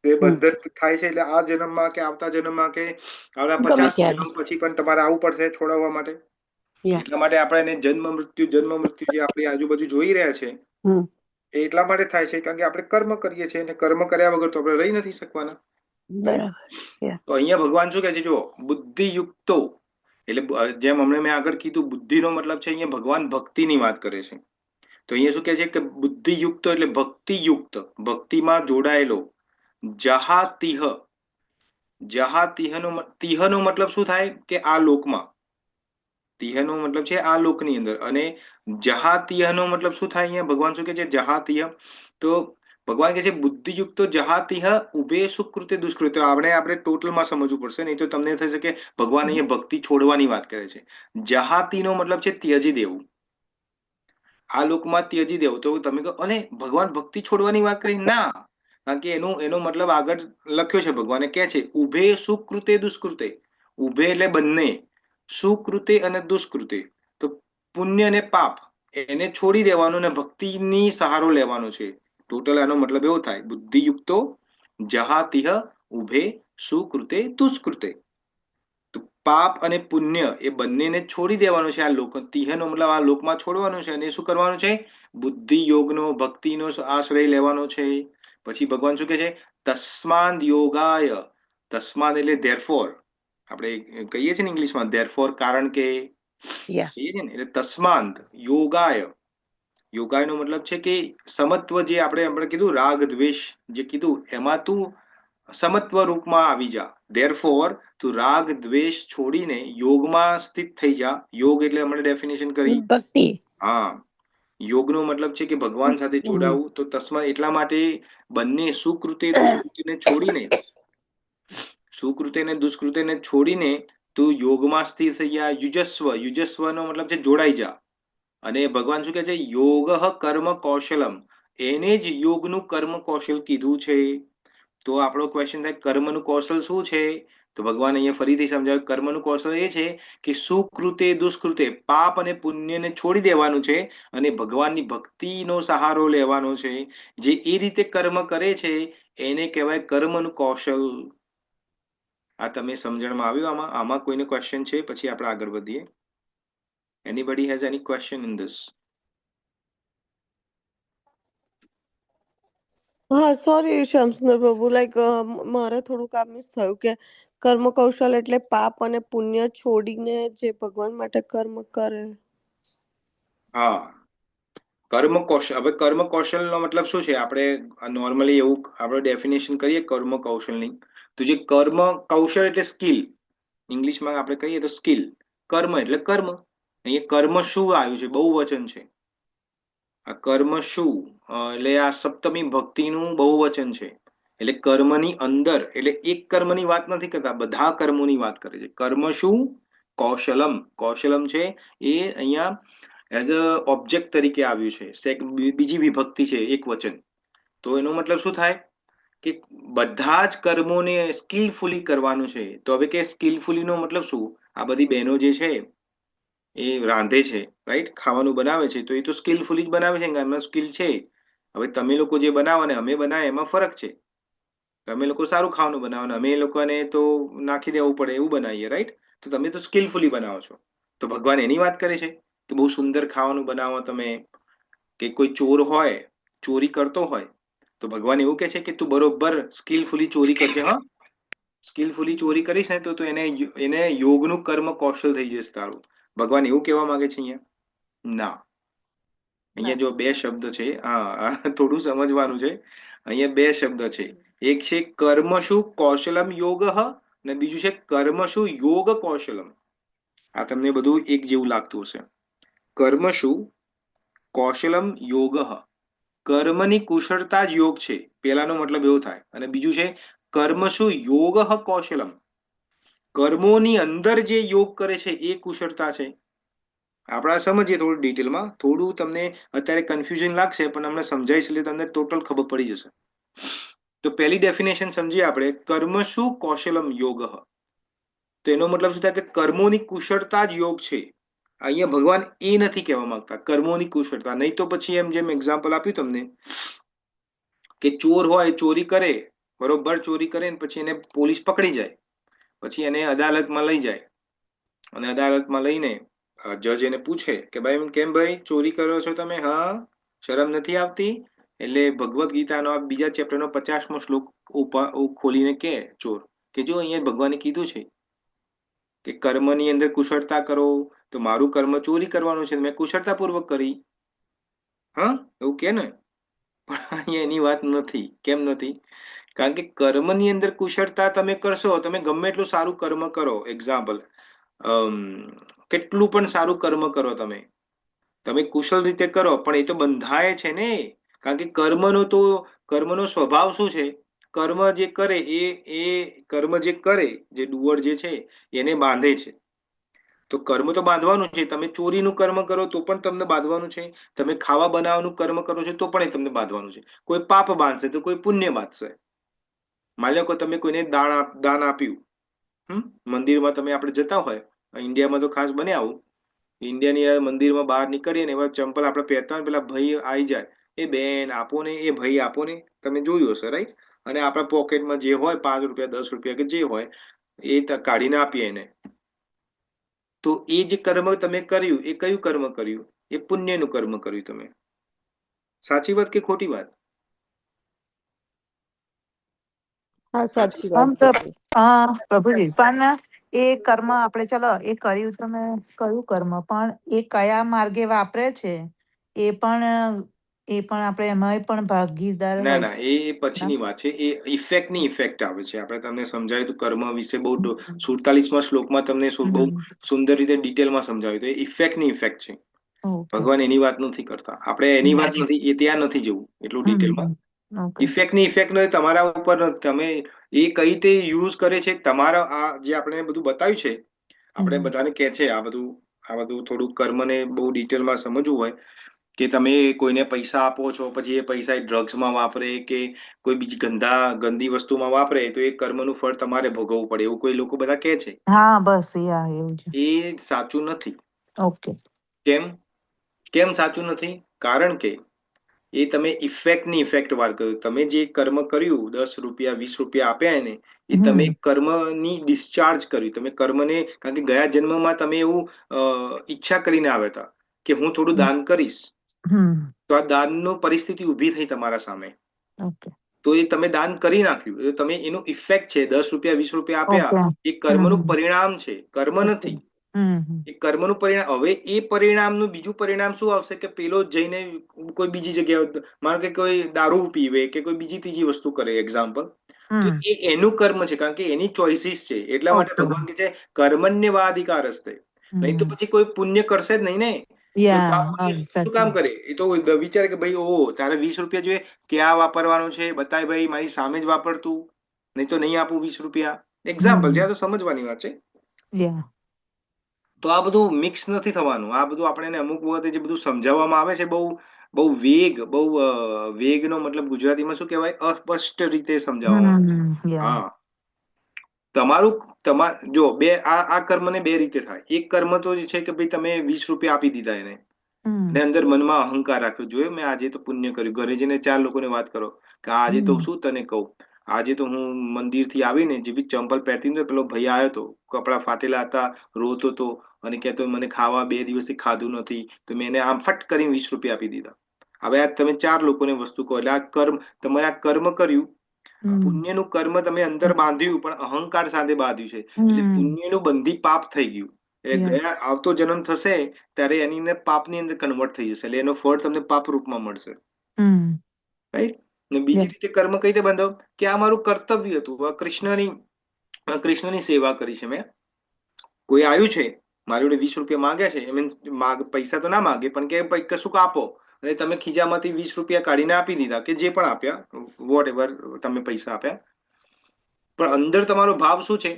એ બંધન થાય છે એટલે આ જન્મમાં કે આવતા જન્મમાં કે આવતા 50 જન્મ પછી પણ તમારે આવવું પડશે છોડાવવા માટે. એટલા માટે આપણે એને જન્મ મૃત્યુ જે આપણી આજુબાજુ જોઈ રહ્યા છે એ એટલા માટે થાય છે કારણ કે આપણે કર્મ કરીએ છીએ, અને કર્મ કર્યા વગર તો આપણે રહી નથી શકવાના. તો અહીંયા ભગવાન શું કહે છે? જો બુદ્ધિયુક્તો, એટલે જેમ હમણાં મેં આગળ કીધું, બુદ્ધિનો મતલબ છે અહીંયા ભગવાન ભક્તિની વાત કરે છે. તો અહીંયા શું કહે છે કે બુદ્ધિયુક્તો એટલે ભક્તિયુક્ત, ભક્તિમાં જોડાયેલો. જહાતિહ, તિહનો મતલબ શું થાય કે આ લોકમાં, તિહનો મતલબ છે આ લોકની અંદર, અને જહાતિહનો મતલબ શું થાય? અહીંયા ભગવાન શું કે છે? જહાતિહ, તો ભગવાન કે છે બુદ્ધિયુક્તો જહાતિહ ઉભે સુકૃતે દુષ્કૃતે. આપણે ટોટલમાં સમજવું પડશે, નહીં તો તમને થશે કે ભગવાન અહીંયા ભક્તિ છોડવાની વાત કરે છે. જહાતિનો મતલબ છે ત્યજી દેવું, આ લોકમાં ત્યજી દેવું. તો તમે કહો અને ભગવાન ભક્તિ છોડવાની વાત કરી? ના, કારણ કે એનો મતલબ આગળ લખ્યો છે, ભગવાને કે છે ઉભે સુકૃતે દુષ્કૃતે. ઉભે એટલે બંને, સુકૃતે અને દુષ્કૃતે, તો પુણ્ય અને પાપ એને છોડી દેવાનું અને ભક્તિની સહારો લેવાનો છે. ટોટલ આનો મતલબ એવો થાય, બુદ્ધિયુક્તો જહાતિહ ઉભે સુકૃતે દુષ્કૃતે. તો પાપ અને પુણ્ય એ બંનેને છોડી દેવાનું છે. આ લોક તિહનો મતલબ આ લોકમાં છોડવાનું છે, અને શું કરવાનું છે? બુદ્ધિ યોગનો, ભક્તિનો આશ્રય લેવાનો છે. પછી ભગવાન શું કે છે? તસ્માદ યોગાય. તસ્માદ એટલે ધેરફોર, આપણે કહીએ છીએ ને ઇંગ્લિશમાં ધેરફોર, કારણ કે, યા કહીએ છીએ ને, એટલે તસ્માદ યોગાય. યોગાયનો મતલબ છે કે સમત્વ, જે આપણે કીધું રાગ દ્વેષ જે કીધું એમાં તું સમત્વ રૂપમાં આવી જા. ધેરફોર તું રાગ દ્વેષ છોડીને યોગમાં સ્થિત થઈ જા. યોગ એટલે આપણે ડેફિનેશન કરી. ભક્તિ. હા, યોગનો મતલબ છે કે ભગવાન સાથે જોડાવું. તો તસ્માદ એટલા માટે બંને સુકૃતે દુષ્કૃતિને છોડીને, સુકૃતે ને દુષ્કૃતિને છોડીને તું યોગમાં સ્થિર થઈ જા. યુજસ્વ, યુજસ્વનો મતલબ છે જોડાઈ જા. અને ભગવાન શું કે છે? યોગ કર્મ કૌશલમ, એને જ યોગનું કર્મ કૌશલ કીધું છે. તો આપણો ક્વેશ્ચન થાય, કર્મનું કૌશલ શું છે? તો ભગવાન અહીંયા ફરીથી સમજાવ્યું, કર્મનું કૌશલ એ છે કે સુકૃતે દુષ્કૃતે, પાપ અને પુણ્યને છોડી દેવાનું છે અને ભગવાનની ભક્તિનો સહારો લેવાનો છે. જે એ રીતે કર્મ કરે છે એને કહેવાય કર્મનું કૌશલ. આ તમે સમજણમાં આવ્યું? આમાં કોઈને ક્વેશ્ચન છે? પછી આપણે આગળ વધીએ. Anybody has any question in this? હા, સોરી શ્યામસુંદર પ્રભુ, લાઈક મારે થોડુંક આ મિસ થયું કે કર્મ કૌશલ એટલે પાપ અને પુણ્ય છોડીને જે ભગવાન માટે કર્મ કરે. હા, કર્મ કૌશલ. હવે કર્મ કૌશલનો મતલબ શું છે? આપણે નોર્મલી એવું આપણે ડેફિનેશન કરીએ કર્મ કૌશલની, તો જે કર્મ કૌશલ એટલે સ્કિલ, ઇંગ્લિશમાં આપણે કહીએ તો સ્કિલ. કર્મ એટલે કર્મ. અહીંયા કર્મ શું આવ્યું છે? બહુવચન છે. આ કર્મ શું એટલે આ સપ્તમી ભક્તિનું બહુવચન છે. એટલે કર્મની અંદર, એટલે એક કર્મની વાત નથી કરતા, બધા કર્મોની વાત કરે છે. કર્મ શું? કૌશલમ. કૌશલમ છે એ અહીંયા એઝ અ ઓબ્જેક્ટ તરીકે આવ્યું છે. બીજી વિભક્તિ છે, એક વચન. તો એનો મતલબ શું થાય કે બધા જ કર્મોને સ્કિલફુલી કરવાનું છે. તો હવે કે સ્કિલફુલીનો મતલબ શું? આ બધી બહેનો જે છે એ રાંધે છે, રાઈટ, ખાવાનું બનાવે છે, તો એ તો સ્કિલફુલી જ બનાવે છે, એમાં સ્કિલ છે. હવે તમે લોકો જે બનાવો ને અમે બનાવે એમાં ફરક છે. તમે લોકો સારું ખાવાનું બનાવો ને અમે લોકોને તો નાખી દેવું પડે એવું બનાવીએ, રાઈટ. તો તમે તો સ્કિલફુલી બનાવો છો. તો ભગવાન એની વાત કરે છે કે બહુ સુંદર ખાવાનું બનાવો તમે. કે કોઈ ચોર હોય, ચોરી કરતો હોય, તો ભગવાન એવું કે છે કે તું બરોબર સ્કિલફુલી ચોરી કરજે. હા, સ્કિલફુલી ચોરી કરીશ ને તો એને યોગનું કર્મ કૌશલ થઈ જશે તારું. ભગવાન એવું કહેવા માંગે છે અહીંયા? ના. અહીંયા જો બે શબ્દ છે, હા, થોડું સમજવાનું છે. અહીંયા બે શબ્દ છે. એક છે કર્મશુ કૌશલમ યોગ, અને બીજું છે કર્મશુ યોગ કૌશલમ. આ તમને બધું એક જેવું લાગતું હશે. કર્મશુ કૌશલમ યોગ, કર્મની કુશળતા જ યોગ છે, પેલાનો મતલબ એવો થાય. અને બીજું છે કર્મશુ યોગ કૌશલમ, કર્મોની અંદર જે યોગ કરે છે એ કુશળતા છે. આપણે સમજીએ થોડું ડિટેલમાં. થોડું તમને અત્યારે કન્ફ્યુઝન લાગશે, પણ અમને સમજાઈશ એટલે તમને ટોટલ ખબર પડી જશે. તો પહેલી ડેફિનેશન સમજીએ આપણે, કર્મશુ કૌશલમ યોગ. તો એનો મતલબ શું થાય કે કર્મોની કુશળતા જ યોગ છે. અહીંયા ભગવાન એ નથી કહેવા માંગતા કર્મોની કુશળતા. નહીં તો પછી એમ જેમ એક્ઝામ્પલ આપ્યું તમને કે ચોર હોય, ચોરી કરે, બરોબર ચોરી કરે ને પછી એને પોલીસ પકડી જાય, પછી એને અદાલતમાં લઈ જાય, અને અદાલતમાં લઈને જજ એને પૂછે કે ભાઈ કેમ ભાઈ ચોરી કરો છો તમે? હા, શરમ નથી આવતી? એટલે ભગવદ્ ગીતાનો આ બીજા ચેપ્ટરનો 50મો શ્લોક ખોલીને કે ચોર કે જો અહીંયા ભગવાને કીધું છે કે કર્મની અંદર કુશળતા કરો, તો મારું કર્મ ચોરી કરવાનું છે, મેં કુશળતાપૂર્વક કરી. હા, એવું કે ને? પણ અહીંયા એની વાત નથી. કેમ નથી? કારણ કે કર્મની અંદર કુશળતા તમે કરશો, તમે ગમે એટલું સારું કર્મ કરો, એક્ઝામ્પલ કેટલું પણ સારું કર્મ કરો, તમે કુશળ રીતે કરો, પણ એ તો બંધાય છે ને. કારણ કે કર્મનો સ્વભાવ શું છે? કર્મ જે કરે એ કર્મ જે કરે, જે ડુઅર જે છે એને બાંધે છે. તો કર્મ તો બાંધવાનું છે. તમે ચોરીનું કર્મ કરો તો પણ તમને બાંધવાનું છે. તમે ખાવા બનાવવાનું કર્મ કરો છો તો પણ એ તમને બાંધવાનું છે. કોઈ પાપ બાંધશે તો કોઈ પુણ્ય બાંધશે. માની લો કે તમે કોઈને દાન આપ્યું, મંદિરમાં તમે આપણે જતા હોય, ઇન્ડિયામાં તો ખાસ બને આવું, ઇન્ડિયાની મંદિરમાં બહાર નીકળીએ ને એવા ચંપલ આપણે પહેરતા હોય, પેલા ભાઈ આવી જાય, એ બેન આપો ને, એ ભાઈ આપો ને, તમે જોયું હશે રાઈટ. અને આપણા પોકેટમાં જે હોય 5 રૂપિયા 10 રૂપિયા કે જે હોય એ કાઢીને આપીએ એને. તો એ જે કર્મ તમે કર્યું એ કયું કર્મ કર્યું? એ પુણ્યનું કર્મ કર્યું તમે. સાચી વાત કે ખોટી વાત? હા, સાચી વાત તો છે. પ્રભુજી પણ એ કર્મ આપણે ચલો એ કર્યું તમે કયું કર્મ, પણ એ કયા માર્ગે વાપરે છે એ પણ આપણે એમાંય પણ ભાગીદાર ના હોય ના, છે એ ના? પછીની વાત છે. એ ઇફેક્ટની ઇફેક્ટ આવે છે. આપણે તમને સમજાવ્યું હતું કર્મ વિશે બહુ 47માં શ્લોકમાં તમને બહુ સુંદર રીતે ડિટેલમાં સમજાવ્યું. તો એ ઇફેક્ટની ઇફેક્ટ છે. ઓકે. ભગવાન એની વાત નથી કરતા. આપણે એની વાત નથી, એ ત્યાં નથી જવું એટલું ડિટેલમાં. ઓકે. ઇફેક્ટની ઇફેક્ટ નો તમારા ઉપર, તમે એ કઈ રીતે યુઝ કરે છે તમારા, આ જે આપણે બધું બતાવ્યું છે, આપણે બધાને કહે છે આ બધું થોડું કર્મને બહુ ડિટેલમાં સમજવું હોય કે તમે કોઈને પૈસા આપો છો, પછી એ પૈસા ડ્રગ્સમાં વાપરે કે કોઈ બીજી ગંદી વસ્તુમાં વાપરે, તો એ કર્મનું ફળ તમારે ભોગવવું પડે, એવું કોઈ લોકો બધા કહે છે. હા, બસ એવું છે. એ સાચું નથી. ઓકે. કેમ સાચું નથી? કારણ કે એ તમે ઇફેક્ટની ઇફેક્ટ વાર કર્યું. તમે જે કર્મ કર્યું, 10 રૂપિયા 20 રૂપિયા આપ્યા એને, એ તમે કર્મની ડિસ્ચાર્જ કર્યું. તમે કર્મને, કારણ કે ગયા જન્મમાં તમે એવું ઈચ્છા કરીને આવ્યા હતા કે હું થોડું દાન કરીશ, તો આ દાનનું પરિસ્થિતિ ઊભી થઈ તમારા સામે, ઓકે. તો એ તમે દાન કરી નાખ્યું. તમે એનું ઇફેક્ટ છે, 10 રૂપિયા 20 રૂપિયા આપ્યા, ઓકે. એ કર્મનું પરિણામ છે, કર્મ ઓકે. નથી. એ કર્મનું પરિણામ. હવે એ પરિણામનું બીજું પરિણામ શું આવશે કે પેલો જઈને કોઈ બીજી જગ્યાએ, માનો કે કોઈ દારૂ પીવે કે કોઈ બીજી ત્રીજી વસ્તુ કરે, એક્ઝામ્પલ, તો એ એનું કર્મ છે, કારણ કે એની ચોઇસીસ છે. એટલા માટે ઓકે. ભગવાન કહે છે કર્મણ્યવાધિકાર હસ્તે. નહીં તો પછી કોઈ પુણ્ય કરશે જ નહીં ને. કોઈ પાપ પુણ્ય શું કામ કરે? એ તો વિચારે કે ભાઈ તારે 20 રૂપિયા જોઈએ, ક્યાં વાપરવાનો છે બતાય ભાઈ, મારી સામે જ વાપરતું, નહીં તો નહીં આપું 20 રૂપિયા. એક્ઝામ્પલ છે, આ તો સમજવાની વાત છે. તો આ બધું મિક્સ નથી થવાનું. આ બધું આપણે અમુક વખતે જે બધું સમજાવવામાં આવે છે, બહુ વેગનો મતલબ ગુજરાતીમાં શું કહેવાય? અસ્પષ્ટ રીતે સમજાવવામાં આવે છે. હા, જો આ કર્મને બે રીતે થાય. એક કર્મ તો છે કે ભાઈ તમે 20 રૂપિયા આપી દીધા એને, ને અંદર મનમાં અહંકાર રાખ્યો, જોયો મેં આજે તો પુણ્ય કર્યું. ઘરે જઈને 4 લોકોને વાત કરો કે આજે તો શું તને કહું, આજે તો હું મંદિરથી આવીને જેવી ચંપલ પહેરતી ને, પેલો ભાઈ આવ્યો હતો, કપડા ફાટેલા હતા, રોતો હતો અને કહેતો મને ખાવા 2 દિવસથી ખાધું નથી, તો મેં એને આમ ફટ કરીને 20 રૂપિયા આપી દીધા. હવે આ તમે 4 લોકોને વસ્તુ કહો, એટલે તમારે આ કર્મ કર્યું, પુણ્યનું કર્મ તમે અંદર બાંધ્યું, પણ અહંકાર સાથે બાંધ્યું છે, એટલે પુણ્યનું બંધી પાપ થઈ ગયું. એટલે આવતો જન્મ થશે ત્યારે એની અંદર પાપની અંદર કન્વર્ટ થઈ જશે, એટલે એનો ફળ તમને પાપ રૂપમાં મળશે. રાઈટ? ને બીજી રીતે કર્મ કઈ રીતે બંધો કે આ મારું કર્તવ્ય હતું, કૃષ્ણની સેવા કરી છે મેં. કોઈ આવ્યું છે મારી જોડે 20 રૂપિયા માંગ્યા છે, પૈસા તો ના માંગે પણ કે કશુંક આપો, અને તમે ખીજામાંથી 20 રૂપિયા કાઢીને આપી દીધા, કે જે પણ આપ્યા, વોટ એવર તમે પૈસા આપ્યા, પણ અંદર તમારો ભાવ શું છે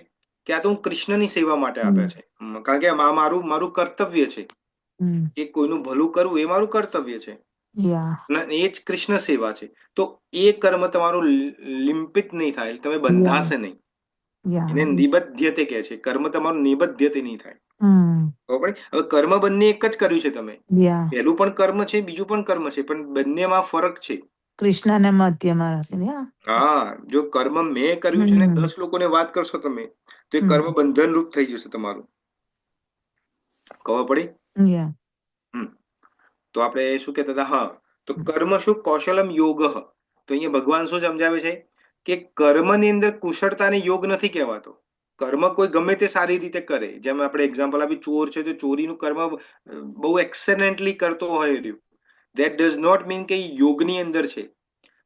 કે આ તો હું કૃષ્ણની સેવા માટે આપ્યા છે, કારણ કે મારું કર્તવ્ય છે કે કોઈનું ભલું કરવું, એ મારું કર્તવ્ય છે, એ જ કૃષ્ણ સેવા છે. તો એ કર્મ તમારું લિમ્પિત નહીં થાય, તમે બંધાશે નહીં. એને નિબદ્ધ્યતે કહે છે. કર્મ તમારું નિબદ્ધ્યતે નહીં થાય. હવે કર્મ બંને એક જ કર્યું છે તમે. પહેલું પણ કર્મ છે, બીજું પણ કર્મ છે, પણ બંનેમાં ફરક છે. કૃષ્ણને મધ્યમાં રાખીને. હા, જો કર્મ મેં કર્યું છે ને 10 લોકોને વાત કરશો તમે, તો એ કર્મ બંધન રૂપ થઈ જશે તમારું. ખબર પડી? તો આપણે શું કહેતા હતા? હા, તો કર્મ શું કૌશલમ યોગ. તો અહીંયા ભગવાન શું સમજાવે છે કે કર્મની અંદર કુશળતાને યોગ નથી કહેવાતો. કર્મ કોઈ ગમે તે સારી રીતે કરે, જેમ આપણે એક્ઝામ્પલ આપી, ચોર છે તો ચોરીનું કર્મ બહુ એક્સેલન્ટલી કરતો હોય રહ્યું, ધેટ ડઝ નોટ મીન કે યોગની અંદર છે.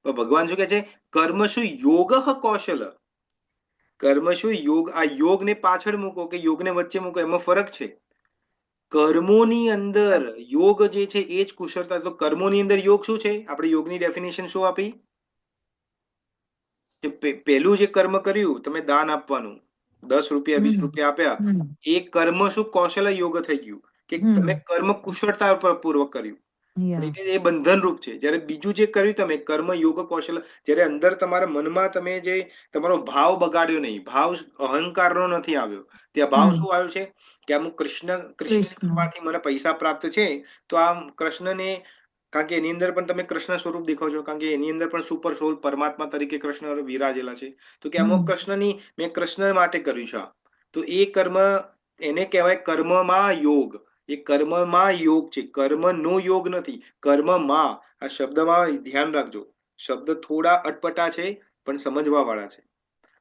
ભગવાન શું કહે છે? કર્મસુ યોગ કૌશલ, કર્મસુ યોગ, આ યોગ ને પાછળ મૂકો કે યોગ ને વચ્ચે મૂકો, એમાં ફરક છે. કર્મોની અંદર યોગ જે છે એ જ કુશળતા. તો કર્મોની અંદર યોગ શું છે? આપણે યોગની ડેફિનેશન શું આપી? પહેલું જે કર્મ કર્યું, તમે દાન આપવાનું, 10 રૂપિયા 20 રૂપિયા આપ્યા, એ કર્મ શું? કૌશલ્ય યોગ થઈ ગયું કે તમે કર્મ કુશળતા પૂર્વક કર્યું. એ બંધન રૂપ છે. જયારે બીજું જે કર્યું તમે કર્મ યોગ કૌશલ્ય, જયારે અંદર તમારા મનમાં તમે જે તમારો ભાવ બગાડ્યો નહીં, ભાવ અહંકારનો નથી આવ્યો, ત્યાં ભાવ શું આવ્યો છે કે આમ કૃષ્ણ કરવાથી મને પૈસા પ્રાપ્ત છે, તો આમ કૃષ્ણને, કારણ કે એની અંદર પણ તમે કૃષ્ણ સ્વરૂપ દેખો છો, કારણ કે એની અંદર પણ સુપર સોલ પરમાત્મા તરીકે કૃષ્ણ વિરાજેલા છે. તો કે અમુક કૃષ્ણની મેં કૃષ્ણ માટે કર્યું છે, તો એ કર્મ એને કહેવાય કર્મમાં યોગ. એ કર્મમાં યોગ છે, કર્મનો યોગ નથી, કર્મમાં. આ શબ્દમાં ધ્યાન રાખજો, શબ્દ થોડા અટપટા છે પણ સમજવા વાળા છે.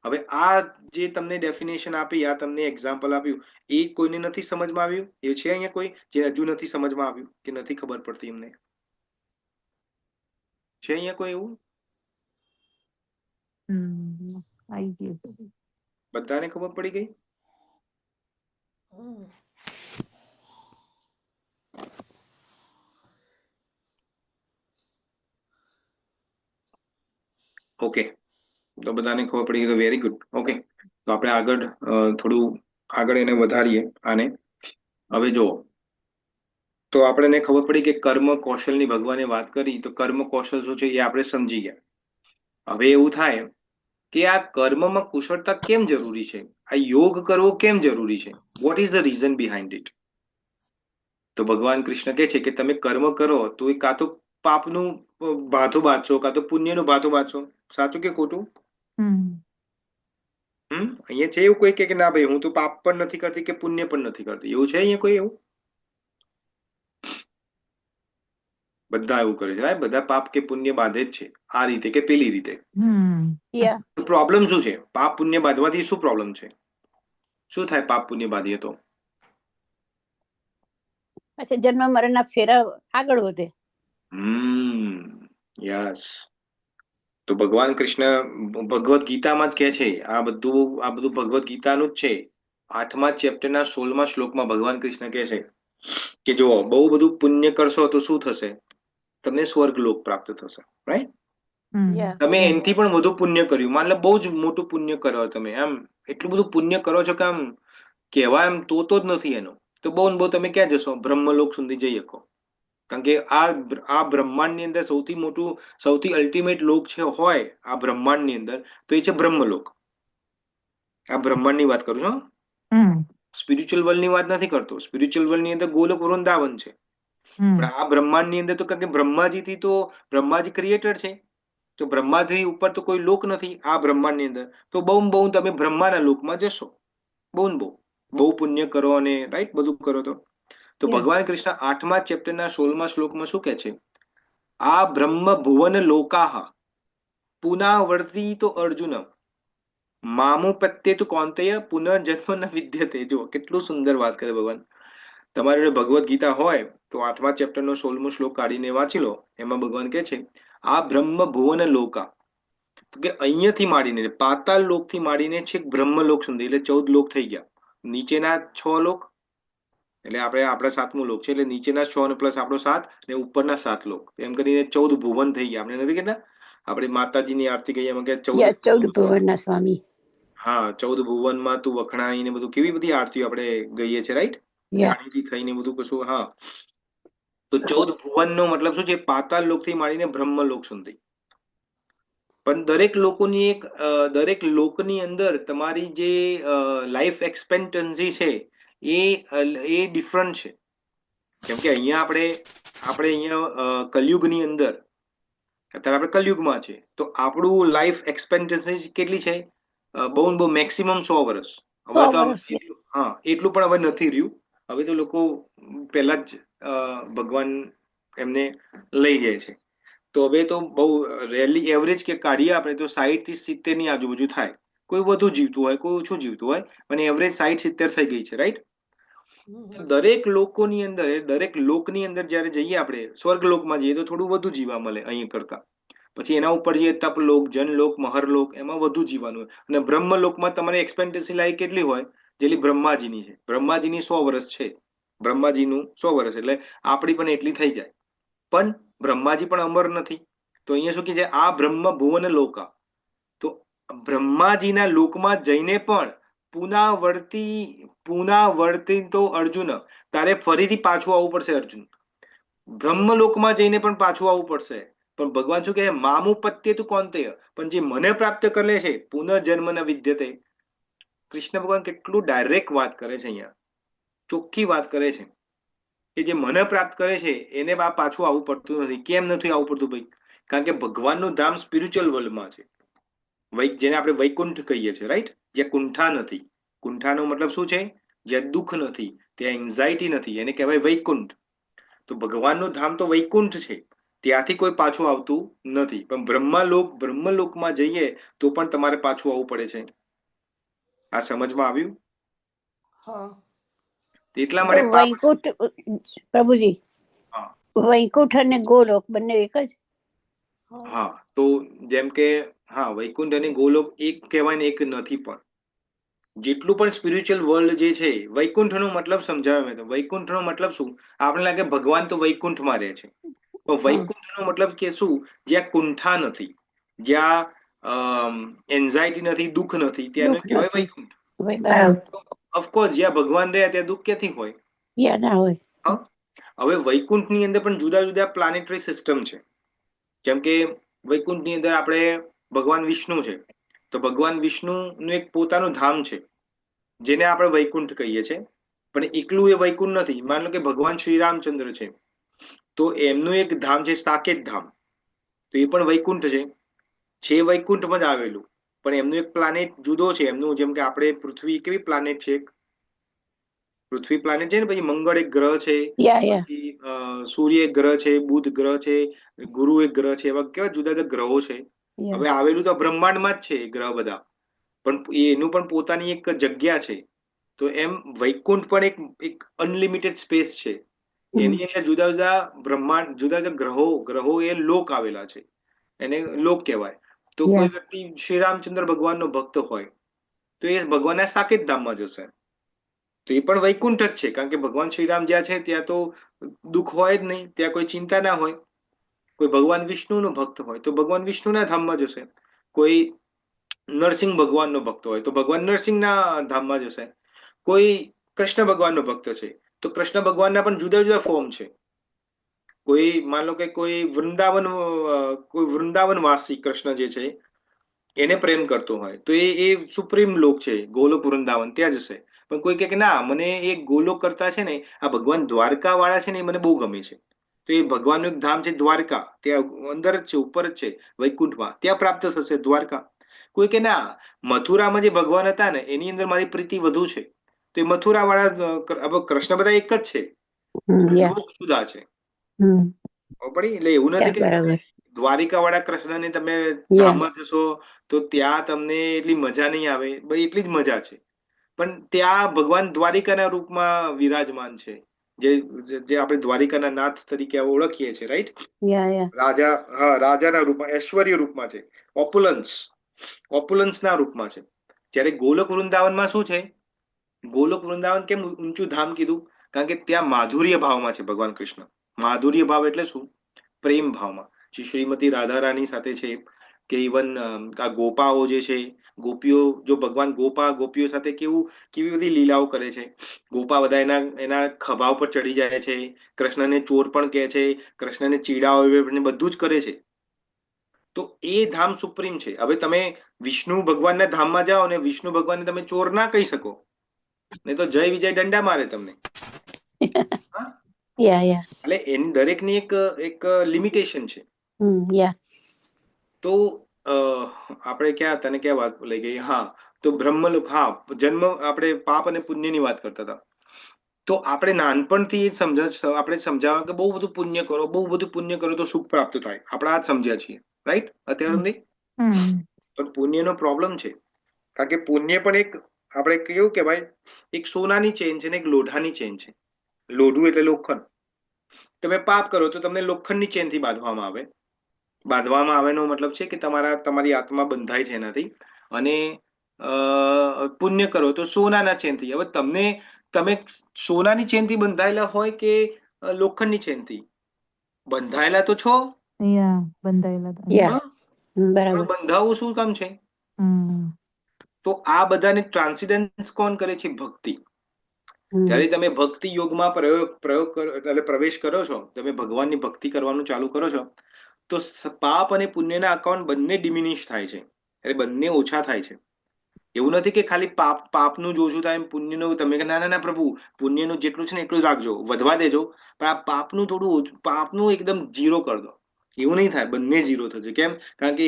હવે આ જે તમને ડેફિનેશન આપી, આ તમને એક્ઝામ્પલ આપ્યું, એ કોઈને નથી સમજમાં આવ્યું? એ છે અહીંયા કોઈ જે હજુ નથી સમજમાં આવ્યું કે નથી ખબર પડતી એમને? છે અહીંયા કોઈ એવું? બધાને ખબર પડી ગઈ? ઓકે, તો બધાને ખબર પડી ગઈ, તો વેરી ગુડ. ઓકે, તો આપણે આગળ થોડું આગળ એને વધારીએ આને. હવે જો, તો આપણને ખબર પડી કે કર્મ કૌશલની ભગવાને વાત કરી, તો કર્મ કૌશલ શું છે એ આપણે સમજી ગયા. હવે એવું થાય કે આ કર્મમાં કુશળતા કેમ જરૂરી છે? આ યોગ કરવો કેમ જરૂરી છે? What is the reason behind it? તો ભગવાન કૃષ્ણ કહે છે કે તમે કર્મ કરો તો એ કાં તો પાપનું ભાથું બાંધશો, કાં તો પુણ્યનું ભાથું બાંધશો. સાચું કે ખોટું? અહીંયા છે એવું કોઈ કે ના ભાઈ હું તો પાપ પણ નથી કરતી કે પુણ્ય પણ નથી કરતી, એવું છે અહીંયા કોઈ? એવું બધા એવું કરે છે, બધા પાપ કે પુણ્ય બાંધે જ છે, આ રીતે કે પેલી રીતે. પ્રોબ્લેમ શું છે? પાપ પુણ્ય બાંધવાથી શું પ્રોબ્લેમ છે? શું થાય પાપ પુણ્ય બાંધીએ તો? પછી જન્મ મરણના ફેરા આગળ વધે. યસ. તો ભગવાન કૃષ્ણ ભગવદ્ ગીતામાં જ કહે છે, આ બધું ભગવદ્ ગીતાનું જ છે. 8મા ચેપ્ટરના 16મા શ્લોકમાં ભગવાન કૃષ્ણ કહે છે કે જો બહુ બધું પુણ્ય કરશો તો શું થશે? તમને સ્વર્ગ લોક પ્રાપ્ત થશે, રાઈટ? તમે એનથી પણ વધુ પુણ્ય કર્યું, માન લો બહુ જ મોટું પુણ્ય કરો તમે, એમ એટલું બધું પુણ્ય કરો છો કે આમ કહેવાય એમ તો જ નથી એનો, તો બહુ ને બહુ તમે ક્યાં જશો? બ્રહ્મલોક સુધી જઈ શકો. કારણ કે આ બ્રહ્માંડની અંદર સૌથી મોટું, સૌથી અલ્ટિમેટ લોક છે હોય આ બ્રહ્માંડની અંદર, તો એ છે બ્રહ્મલોક. આ બ્રહ્માંડની વાત કરું છું, સ્પિરિચ્યુઅલ વર્લ્ડની વાત નથી કરતો. સ્પિરિચ્યુઅલ વર્લ્ડની અંદર ગોલોક વૃંદાવન છે, પણ આ બ્રહ્માંડની અંદર તો કારણ કે બ્રહ્માજીથી તો બ્રહ્માજી ક્રિએટર છે, તો બ્રહ્માથી ઉપર તો કોઈ લોક નથી આ બ્રહ્માંડની અંદર. તો બહુ તમે બ્રહ્માના લોકમાં જશો, બહુ પુણ્ય કરો અને રાઈટ બધું કરો તો ભગવાન કૃષ્ણ 8મા ચેપ્ટરના 16મા શ્લોકમાં શું કહે છે? આ બ્રહ્મ ભુવન લોકાહ પુનઃવર્તી તો અર્જુન મામુ પ્રત્યે તો કૌંતેય પુનર્જન્મ ન વિદ્યતે. જો કેટલું સુંદર વાત કરે ભગવાન. તમારે ભગવદ્ ગીતા હોય તો 8મા ચેપ્ટરનો 16મો શ્લોક કાઢીને વાંચી લો. એમાં ભગવાન કહે છે આ બ્રહ્મ ભુવન લોકા, કે અહીંયાથી માંડીને પાતાળ લોકથી માંડીને છેક બ્રહ્મલોક સુધી, એટલે 14 લોક થઈ ગયા. નીચેના 6 લોક એટલે આપણા 7મું લોક છે, એટલે નીચેના 6 પ્લસ આપણો 7 અને ઉપરના 7 લોક, એમ કરીને 14 ભુવન થઈ ગયા. આપણે નથી કહેતા આપણે માતાજીની આરતી કહીએ એમાં કે 14 ભુવનના સ્વામી. હા, 14 ભુવનમાં તું વખણાઈ ને બધું, કેવી બધી આરતીઓ આપણે ગઈએ છે, રાઈટ? જાણીતી થઈને બધું કશું. હા, તો 14 ભુવનનો મતલબ શું છે? પાતાળ લોકથી માંડીને બ્રહ્મલોક સુધી. પણ દરેક લોકની અંદર તમારી જે લાઈફ એક્સપેક્ટન્સી છે એ ડિફરન્ટ છે. કેમ કે અહીંયા આપણે અહીંયા કલયુગની અંદર, અત્યારે આપણે કલયુગમાં છે, તો આપણું લાઈફ એક્સપેક્ટન્સી કેટલી છે? બહુ મેક્સિમમ 100 વર્ષ. હવે તો હા, એટલું પણ હવે નથી રહ્યું. હવે તો લોકો પહેલા જ ભગવાન એમને લઈ જાય છે. તો હવે તો બહુ રેરલી એવરેજ કે કાઢીએ આપણે તો 60 થી 70 ની આજુબાજુ થાય. કોઈ વધુ જીવતું હોય, કોઈ ઓછું જીવતું હોય, પણ એવરેજ 60-70 થઈ ગઈ છે, રાઈટ? દરેક લોકની અંદર જયારે જઈએ આપણે સ્વર્ગ લોકમાં જઈએ તો થોડું વધુ જીવા મળે અહીં કરતા. પછી એના ઉપર જે તપલોક, જનલોક, મહરલોક, એમાં વધુ જીવવાનું હોય. અને બ્રહ્મલોકમાં તમારી એક્સપેક્ટન્સી લાઈક કેટલી હોય? જેટલી બ્રહ્માજીની છે. બ્રહ્માજીની 100 વર્ષ છે, બ્રહ્માજીનું 100 વર્ષ એટલે આપણી પણ એટલી થઈ જાય. પણ બ્રહ્માજી પણ અમર નથી. તો અહીંયા શું કે છે? આ બ્રહ્મ ભુવન લોકા. તો બ્રહ્માજીના લોકમાં જઈને પણ પુનાવર્તી તો અર્જુન, તારે ફરીથી પાછું આવવું પડશે અર્જુન. બ્રહ્મલોકમાં જઈને પણ પાછું આવવું પડશે. પણ ભગવાન શું કહે? મામુપત્ય તું કૌંતેય, પણ જે મને પ્રાપ્ત કરે છે પુનર્જન્મ ન વિદ્યતે. કૃષ્ણ ભગવાન કેટલું ડાયરેક્ટ વાત કરે છે અહીંયા, ચોખ્ખી વાત કરે છે કે જે મને પ્રાપ્ત કરે છે એને પાછું આવવું પડતું નથી. કેમ નથી આવવું પડતું ભાઈ? કારણ કે ભગવાનનું ધામ સ્પિરિચ્યુઅલ વર્લ્ડમાં છે, જેને આપણે વૈકુંઠ કહીએ છીએ, રાઈટ? જ્યાં કુંઠા નથી. કુંઠાનો મતલબ શું છે? જ્યાં દુઃખ નથી, ત્યાં એન્ઝાયટી નથી, એને કહેવાય વૈકુંઠ. તો ભગવાનનું ધામ તો વૈકુંઠ છે, ત્યાંથી કોઈ પાછું આવતું નથી. પણ બ્રહ્મલોકમાં જઈએ તો પણ તમારે પાછું આવવું પડે છે. આ સમજમાં આવ્યું? હા. એટલા તો માટે વૈકુંઠ, પ્રભુજી, હા વૈકુંઠ અને ગોલોક બંને એક જ? હા, તો જેમ કે હા, વૈકુંઠ અને ગોલોક એક કહેવાય ને એક નથી. પણ જેટલું પણ સ્પિરિચ્યુઅલ વર્લ્ડ જે છે, વૈકુંઠનો મતલબ સમજાવ્યો મેં તો. વૈકુંઠનો મતલબ શું? આપણે લાગે ભગવાન તો વૈકુંઠમાં રહે છે, પણ વૈકુંઠનો મતલબ કે શું? જ્યાં કુંઠા નથી, જ્યાં એન્ઝાયટી નથી, દુઃખ નથી, ત્યાંનું દુઃખ કહેવાય નથી. વૈકુંઠ. બરાબર. ઓફકોર્સ જ્યાં ભગવાન રહ્યા ત્યાં દુઃખ ક્યાંથી હોય? યા ના હોય. હા. હવે વૈકુંઠની અંદર પણ જુદા જુદા પ્લાનેટરી સિસ્ટમ છે. જેમ કે વૈકુંઠની અંદર આપણે ભગવાન વિષ્ણુ છે, તો ભગવાન વિષ્ણુનું એક પોતાનું ધામ છે જેને આપણે વૈકુંઠ કહીએ છીએ. પણ એકલું એ વૈકુંઠ નથી. માન લો કે ભગવાન શ્રી રામચંદ્ર છે, તો એમનું એક ધામ છે સાકેત ધામ, તો એ પણ વૈકુંઠ છે વૈકુંઠમાં જ આવેલું. પણ એમનું એક પ્લાનેટ જુદો છે એમનું. જેમ કે આપણે પૃથ્વી કેવી પ્લાનેટ છે? પૃથ્વી પ્લાનેટ છે ને, પછી મંગળ એક ગ્રહ છે, યા. પછી સૂર્ય એક ગ્રહ છે, બુધ ગ્રહ છે, ગુરુ એક ગ્રહ છે, એવા કેવા જુદા જુદા ગ્રહો છે. હવે આવેલું તો બ્રહ્માંડમાં જ છે એ ગ્રહ બધા, પણ એનું પણ પોતાની એક જગ્યા છે. તો એમ વૈકુંઠ પણ એક અનલિમિટેડ સ્પેસ છે. એની અંદર જુદા જુદા બ્રહ્માંડ, જુદા જુદા ગ્રહો એ લોક આવેલા છે, એને લોક કહેવાય. તો કોઈ વ્યક્તિ શ્રી રામચંદ્ર ભગવાનનો ભક્ત હોય તો એ ભગવાનના સાકેત ધામમાં જશે, તો એ પણ વૈકુંઠ જ છે. કારણ કે ભગવાન શ્રીરામ જ્યાં છે ત્યાં તો દુઃખ હોય જ નહીં, ત્યાં કોઈ ચિંતા ના હોય. કોઈ ભગવાન વિષ્ણુનો ભક્ત હોય તો ભગવાન વિષ્ણુના ધામમાં જશે. કોઈ નરસિંહ ભગવાનનો ભક્ત હોય તો ભગવાન નરસિંહના ધામમાં જશે. કોઈ કૃષ્ણ ભગવાનનો ભક્ત છે તો કૃષ્ણ ભગવાનના પણ જુદા જુદા ફોર્મ છે. કોઈ માન લો કે કોઈ વૃંદાવનવાસી કૃષ્ણ જે છે એને પ્રેમ કરતો હોય તો એ સુપ્રીમ લોક છે, ગોલોક વૃંદાવન, ત્યાં જશે. પણ કોઈ કે ના, મને એ ગોલોક કરતા છે ને આ ભગવાન દ્વારકા વાળા છે ને એ મને બહુ ગમે છે, તો એ ભગવાનનું એક ધામ છે દ્વારકા, ત્યાં અંદર જ છે, ઉપર જ છે વૈકુંઠમાં, ત્યાં પ્રાપ્ત થશે દ્વારકા. કોઈ કે ના, મથુરામાં જે ભગવાન હતા ને એની અંદર મારી પ્રીતિ વધુ છે, તો એ મથુરા વાળા. કૃષ્ણ બધા એક જ છે, લોક જુદા છે. પડી એટલે એવું નથી કે તમે બરાબર. દ્વારિકા વાળા કૃષ્ણને તમે ધામમાં જશો તો ત્યાં તમને એટલી મજા નહીં આવે. ભાઈ એટલી જ મજા છે, પણ ત્યાં ભગવાન દ્વારિકાના રૂપમાં વિરાજમાન છે, જે આપણે દ્વારિકાના નાથ તરીકે ઓળખીએ છીએ, રાઈટ? રાજા, હા, રાજાના રૂપમાં, ઐશ્વર્ય રૂપમાં છે, ઓપુલન્સના રૂપમાં છે. જ્યારે ગોલોક વૃંદાવનમાં શું છે? ગોલોક વૃંદાવન કેમ ઊંચું ધામ કીધું? કારણ કે ત્યાં માધુર્ય ભાવમાં છે ભગવાન કૃષ્ણ. માધુર્ય ભાવ એટલે શું? પ્રેમ ભાવમાં. શ્રીમતી રાધા રાણી સાથે છે, કે ઇવન આ ગોપાઓ જે છે, ગોપીઓ, જો ભગવાન ગોપીઓ સાથે કેવી બધી લીલાઓ કરે છે. ગોપા બધા એના ખભા ઉપર ચડી જાય છે, કૃષ્ણને ચોર પણ કહે છે, કૃષ્ણને ચીડાવે, બધું જ કરે છે. તો એ ધામ સુપ્રીમ છે. હવે તમે વિષ્ણુ ભગવાનના ધામમાં જાઓ ને વિષ્ણુ ભગવાનને તમે ચોર ના કહી શકો, નહીં તો જય વિજય દંડા મારે તમને. એટલે એની દરેકની એક લિમિટેશન છે. તો આપણે તને ક્યાં વાત લઈ ગઈ? હા, તો બ્રહ્મલોક, હા, જન્મ, આપણે પાપ અને પુણ્યની વાત કરતા હતા. તો આપણે નાનપણથી આપણે સમજાવવા કે બહુ બધું પુણ્ય કરો, બહુ બધું પુણ્ય કરો તો સુખ પ્રાપ્ત થાય, આપણે આ જ સમજ્યા છીએ, રાઈટ? અત્યાર સુધી પણ પુણ્યનો પ્રોબ્લેમ છે. કારણ કે પુણ્ય પણ આપણે કેવું કે ભાઈ, એક સોનાની ચેન છે ને એક લોઢાની ચેન છે. લોઢું એટલે લોખંડ. તમે પાપ કરો તો તમને લોખંડની ચેનથી બાંધવામાં આવે, બાંધવામાં આવેનો મતલબ છે કે તમારી આત્મા બંધાય છે એનાથી, અને પુણ્ય કરો તો સોનાના ચેનથી. હવે તમે સોનાની ચેનથી બંધાયેલા હોય કે લોખંડની ચેનથી બંધાયેલા તો છો. બંધાયેલા હતા. યા હા, બરાબર. બંધાવવું શું કામ છે? તો આ બધાને ટ્રાન્સિડન્સ કોણ કરે છે? ભક્તિ. જ્યારે તમે ભક્તિ યોગમાં પ્રયોગ કરો, એટલે પ્રવેશ કરો છો, તમે ભગવાનની ભક્તિ કરવાનું ચાલુ કરો છો, તો પાપ અને પુણ્યના અકાઉન્ટ બંને ડિમિનિશ થાય છે, એટલે બંને ઓછા થાય છે. એવું નથી કે ખાલી પાપનું જ ઓછું થાય, પુણ્યનું તમે ના ના ના પ્રભુ પુણ્યનું જેટલું છે ને એટલું જ રાખજો, વધવા દેજો, પણ આ પાપનું થોડું ઓછું, પાપનું એકદમ ઝીરો કરી દો. એવું નહીં થાય, બંને ઝીરો થશે. કેમ? કારણ કે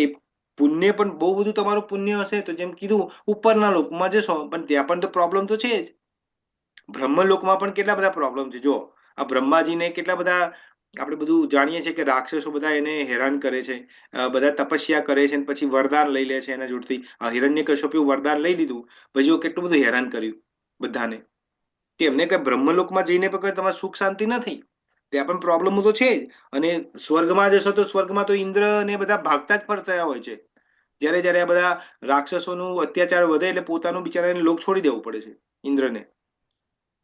પુણ્ય પણ બહુ બધું તમારું પુણ્ય હશે તો જેમ કીધું ઉપરના લોકમાં જશો, પણ ત્યાં પણ તો પ્રોબ્લેમ તો છે જ. બ્રહ્મલોકમાં પણ કેટલા બધા પ્રોબ્લેમ છે. જો આ બ્રહ્માજીને કેટલા બધા આપણે બધું જાણીએ છીએ કે રાક્ષસો બધા એને હેરાન કરે છે, બધા તપસ્યા કરે છે, પછી વરદાન લઈ લે છે એના જોડથી. આ હિરણ્યકશ્યપે વરદાન લઈ લીધું, પછી કેટલું બધું હેરાન કર્યું બધાને, કે એમને કઈ બ્રહ્મલોકમાં જઈને પણ તમારે સુખ શાંતિ નથી, ત્યાં પણ પ્રોબ્લેમો તો છે જ. અને સ્વર્ગમાં જશો તો સ્વર્ગમાં તો ઇન્દ્ર ને બધા ભાગતા જ ફરતા હોય છે. જ્યારે જ્યારે આ બધા રાક્ષસોનું અત્યાચાર વધે એટલે પોતાનું બિચારાને લોક છોડી દેવું પડે છે ઇન્દ્રને.